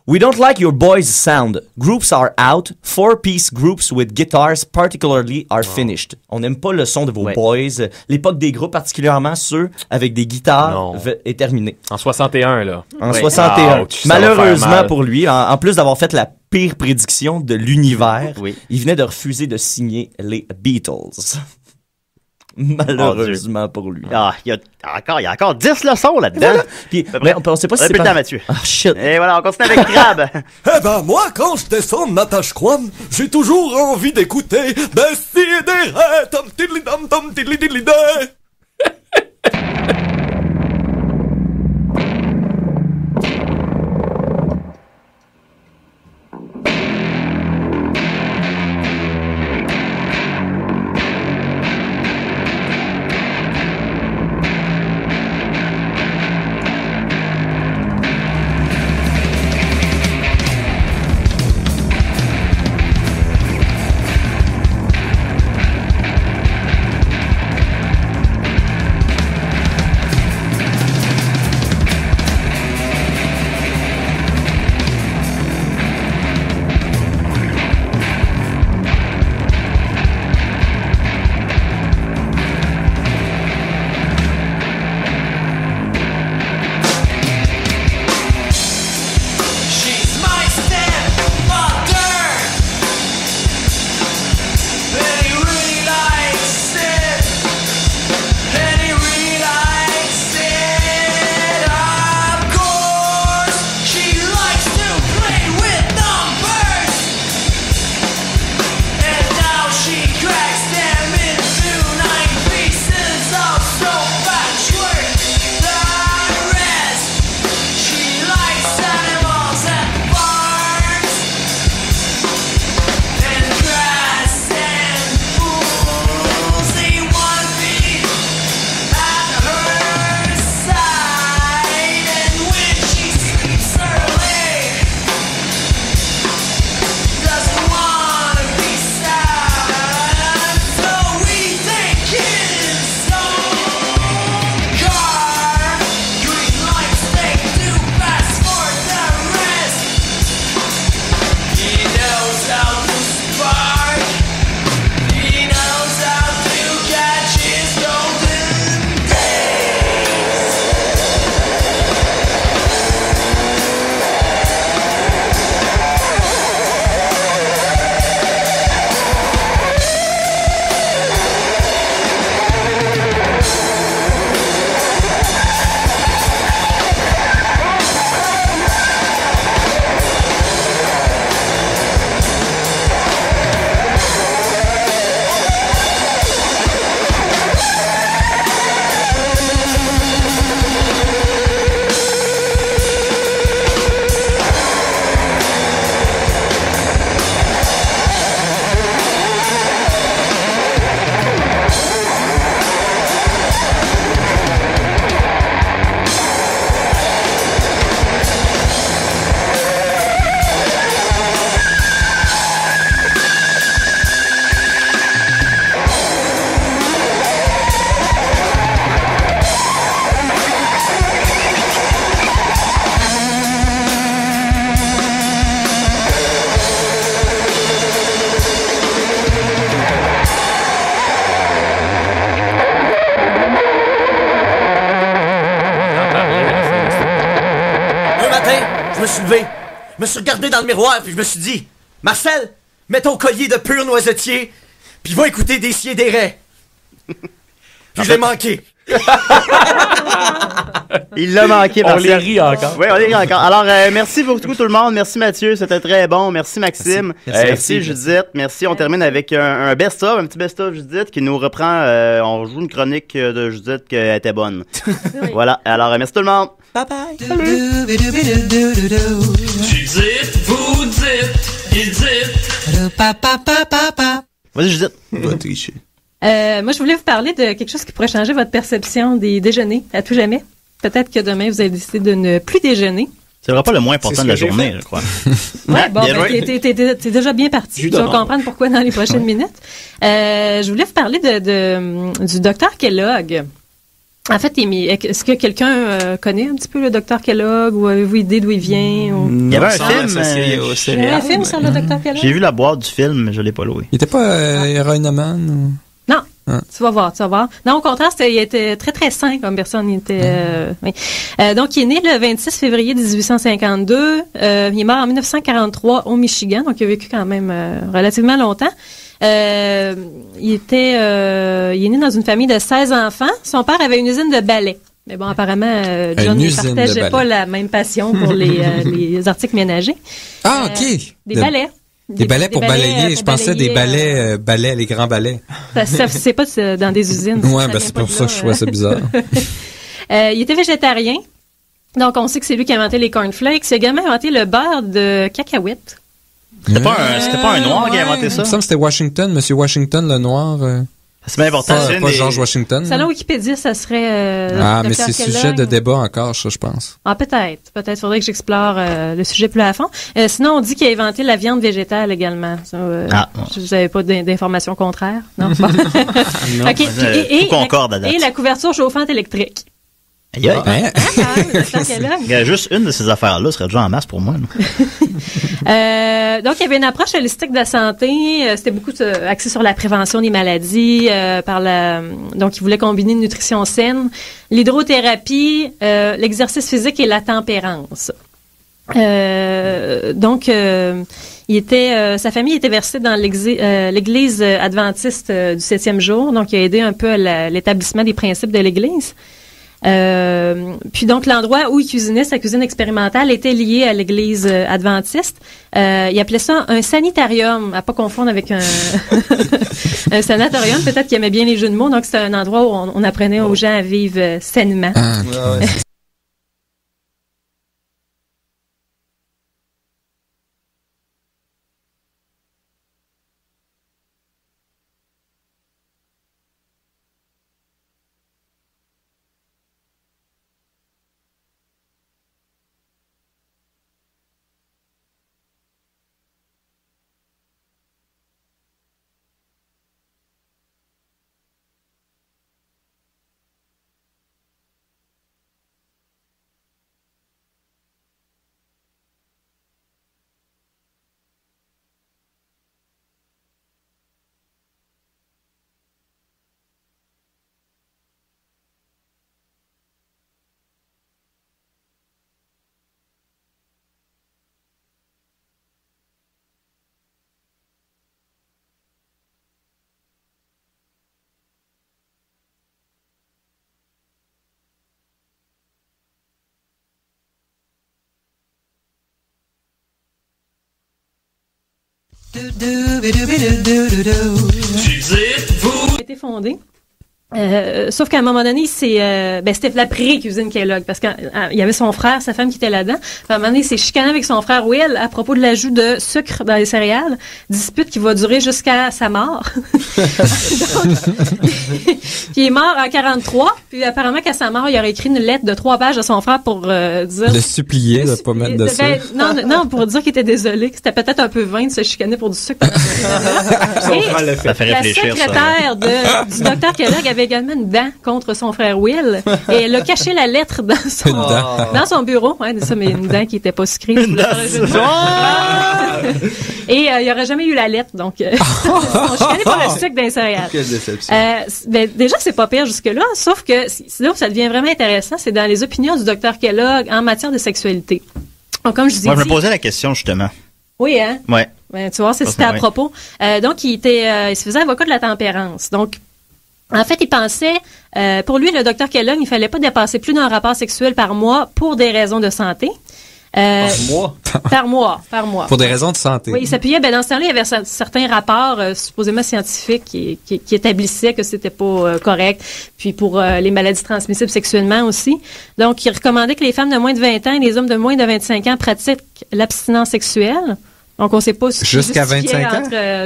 S5: We don't like your boys' sound. Groups are out. 4-piece groups with guitars particularly are finished. On n'aime pas le son de vos boys. L'époque des groupes, particulièrement ceux avec des guitares, est terminée.
S4: En 61, là.
S5: En 61. Malheureusement pour lui, en plus d'avoir fait la pire prédiction de l'univers, il venait de refuser de signer les Beatles. Malheureusement pour lui.
S2: Il y a encore 10 leçons là-dedans.
S5: Voilà. Puis, on sait pas si c'est
S2: pas... Mathieu.
S5: Ah, shit.
S2: Et voilà, on continue avec Crab.
S9: Moi, quand je descends de ma tâche-croine, j'ai toujours envie d'écouter des sidérés, tom tiddly dum tom tiddly diddly day.
S10: Je me suis regardé dans le miroir puis je me suis dit, Marcel, mets ton collier de pur noisetier puis va écouter des sidérés. Puis je l'ai manqué.
S2: Il l'a manqué,
S4: Marcel. On les rit encore.
S2: Oui, on les rit encore. Alors, merci beaucoup tout le monde. Merci Mathieu, c'était très bon. Merci Maxime. Merci Judith. Merci. On termine avec un best-of, un petit best-of Judith qui nous reprend. On joue une chronique de Judith qui était bonne. Voilà. Alors, merci tout le monde.
S5: Bye bye.
S3: Judith, vous dites, il dit.
S2: Vas-y Judith.
S11: Va tricher.
S6: Moi, je voulais vous parler de quelque chose qui pourrait changer votre perception des déjeuners à tout jamais. Peut-être que demain, vous avez décidé de ne plus déjeuner.
S2: C'est le repas le moins important de la journée, je crois.
S6: Ouais, bon, t'es déjà bien parti. Tu vas comprendre pourquoi dans les prochaines minutes. Je voulais vous parler du docteur Kellogg. En fait, est-ce que quelqu'un connaît un petit peu le docteur Kellogg ou avez-vous idée d'où il vient?
S2: Il y avait un film.
S6: Il y a un film sur le docteur Kellogg?
S2: J'ai vu la boîte du film, mais je l'ai pas loué.
S11: Il était pas Héroïnomane ou...
S6: Non. Ah. Tu vas voir. Non, au contraire, il était très, très sain comme personne. Il était, oui. Donc, il est né le 26 février 1852. Il est mort en 1943 au Michigan. Donc, il a vécu quand même relativement longtemps. Il est né dans une famille de 16 enfants. Son père avait une usine de balais. Mais bon, apparemment, John ne partageait pas la même passion pour les articles ménagers.
S11: Ah, OK.
S6: Des balais.
S11: Des balais pour balayer. Je pensais des balais, les grands balais.
S6: C'est pas dans des usines.
S11: Ouais, c'est pour ça que je trouvais ça bizarre.
S6: Il était végétarien. Donc, on sait que c'est lui qui a inventé les cornflakes. Il a également inventé le beurre de cacahuète.
S2: C'était pas un noir qui a inventé ça?
S11: Il me semble que c'était Washington, Monsieur Washington, le noir.
S2: C'est bien important.
S11: Pas George Washington.
S6: Selon Wikipédia, ça serait...
S11: mais c'est sujet de débat encore, ça, je pense.
S6: Ah, peut-être. Peut-être faudrait que j'explore le sujet plus à fond. Sinon, on dit qu'il a inventé la viande végétale également. Vous n'avez pas d'informations contraires? Non? Bon.
S2: Non. Okay. Tout concorde à date.
S6: Et la couverture chauffante électrique.
S2: Il y a juste une de ces affaires-là serait déjà en masse pour moi.
S6: Donc, il y avait une approche holistique de la santé. C'était beaucoup axé sur la prévention des maladies. Donc, il voulait combiner une nutrition saine, l'hydrothérapie, l'exercice physique et la tempérance. Sa famille était versée dans l'église adventiste du 7e jour. Donc, il a aidé un peu à l'établissement des principes de l'église. Puis donc l'endroit où il cuisinait, sa cuisine expérimentale, était lié à l'église adventiste. Il appelait ça un sanitarium, à pas confondre avec un un sanatorium. Peut-être qu'il aimait bien les jeux de mots. Donc c'était un endroit où on apprenait aux gens à vivre sainement. A été fondé. Sauf qu'à un moment donné, c'était la pré-cuisine Kellogg, parce qu'il y avait son frère, sa femme qui était là-dedans. À un moment donné, il s'est chicané avec son frère Will à propos de l'ajout de sucre dans les céréales. Dispute qui va durer jusqu'à sa mort. Donc, il est mort en 43, puis apparemment qu'à sa mort, il aurait écrit une lettre de 3 pages à son frère pour dire...
S11: Le supplier de pas mettre de sucre.
S6: Non, pour dire qu'il était désolé, que c'était peut-être un peu vain de se chicaner pour du sucre.
S2: Ça fait réfléchir,
S6: la secrétaire du docteur Kellogg avait également une dent contre son frère Will, et elle a caché la lettre dans son bureau. Ouais, ça, mais une dent qui n'était pas sucrée. Et il n'y aurait jamais eu la lettre, donc on chicanait pour le sucre d'un céréales.
S11: Quelle déception.
S6: Déjà, c'est pas pire jusque-là, sauf que là où ça devient vraiment intéressant, c'est dans les opinions du docteur Kellogg en matière de sexualité. Donc, comme je dis,
S2: moi, je me posais la question, justement.
S6: Oui, hein?
S2: Ouais.
S6: Ben, tu vois, c'était à propos. Donc, il se faisait avocat de la tempérance. Donc, en fait, il pensait, pour lui, le docteur Kellogg, il fallait pas dépasser plus d'un rapport sexuel par mois pour des raisons de santé. Par mois.
S11: Pour des raisons de santé.
S6: Oui, il s'appuyait, dans ce temps-là, il y avait certains rapports supposément scientifiques qui établissaient que c'était pas correct. Puis pour les maladies transmissibles sexuellement aussi. Donc, il recommandait que les femmes de moins de 20 ans et les hommes de moins de 25 ans pratiquent l'abstinence sexuelle. Donc, on sait pas si
S11: jusqu'à 25 ans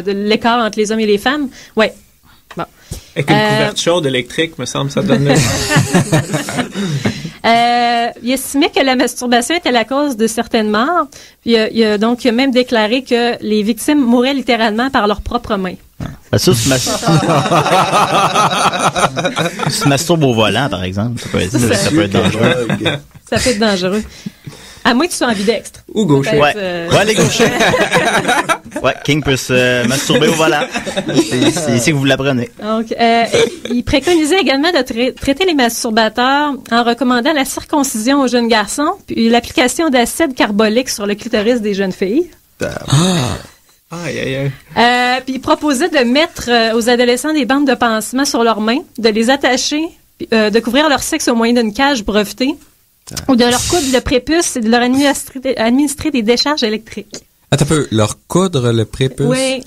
S6: l'écart entre les hommes et les femmes. Oui. Bon.
S12: Avec une couverture électrique, me semble, ça donne...
S6: Il estimait que la masturbation était la cause de certaines morts. Puis, il a donc même déclaré que les victimes mouraient littéralement par leurs propres mains.
S2: Ça, se masturbe au volant, par exemple. Ça peut être dangereux.
S6: Ça peut être dangereux. À moins que tu sois ambidextre.
S2: Ou gaucher. Ouais, les gauchers. Ouais, King peut se masturber au volant. C'est ici que vous l'apprenez.
S6: Donc, il préconisait également de traiter les masturbateurs en recommandant la circoncision aux jeunes garçons, puis l'application d'acide carbolique sur le clitoris des jeunes filles. Puis il proposait de mettre aux adolescents des bandes de pansement sur leurs mains, de les attacher, de couvrir leur sexe au moyen d'une cage brevetée, ou de leur coudre le prépuce et de leur administrer des décharges électriques.
S11: Attends un peu, leur coudre le prépuce?
S6: Oui.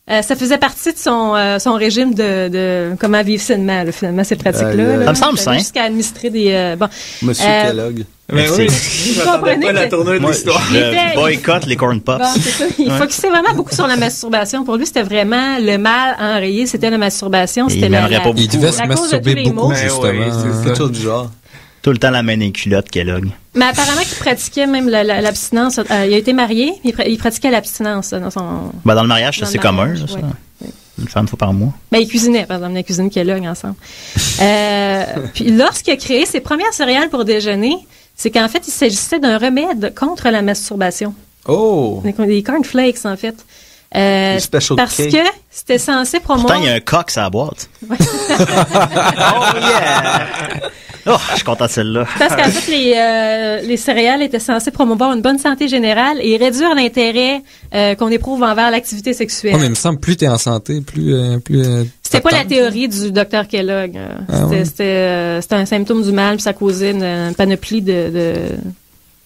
S6: Ça faisait partie de son régime de comment vivre sainement, là, finalement, ces pratiques-là.
S2: Ça me semble sain.
S6: Jusqu'à administrer des...
S12: Monsieur Kellogg.
S6: Mais oui, je comprenais pas
S12: la tournure de l'histoire.
S2: Je boycotte les corn pops.
S6: Bon, c'est ça. Il focusait vraiment beaucoup sur la masturbation. Pour lui, c'était vraiment le mal enrayé, c'était la masturbation. C'était
S11: il devait se masturber beaucoup, justement.
S12: C'est tout du genre.
S2: Tout le temps la main dans les culottes, Kellogg.
S6: Mais apparemment qu'il pratiquait même l'abstinence. Il a été marié, il pratiquait l'abstinence dans son...
S2: Dans le mariage, c'est commun, ça.
S6: Oui.
S2: Une fois par mois.
S6: Ben, il cuisinait, par exemple, la cuisine Kellogg ensemble. Puis lorsqu'il a créé ses premières céréales pour déjeuner, c'est qu'en fait, il s'agissait d'un remède contre la masturbation.
S12: Oh!
S6: Des cornflakes, en fait. Parce
S12: cake.
S6: que c'était censé promouvoir...
S2: Pourtant, il y a un coq sur la boîte.
S6: Ouais.
S2: Oh yeah! Oh, je suis content de celle-là.
S6: Parce qu'en fait, les céréales étaient censées promouvoir une bonne santé générale et réduire l'intérêt qu'on éprouve envers l'activité sexuelle.
S11: Oh, mais il me semble plus t'es en santé, plus
S6: c'était pas la théorie du Dr Kellogg. C'était un symptôme du mal, puis ça causait une panoplie de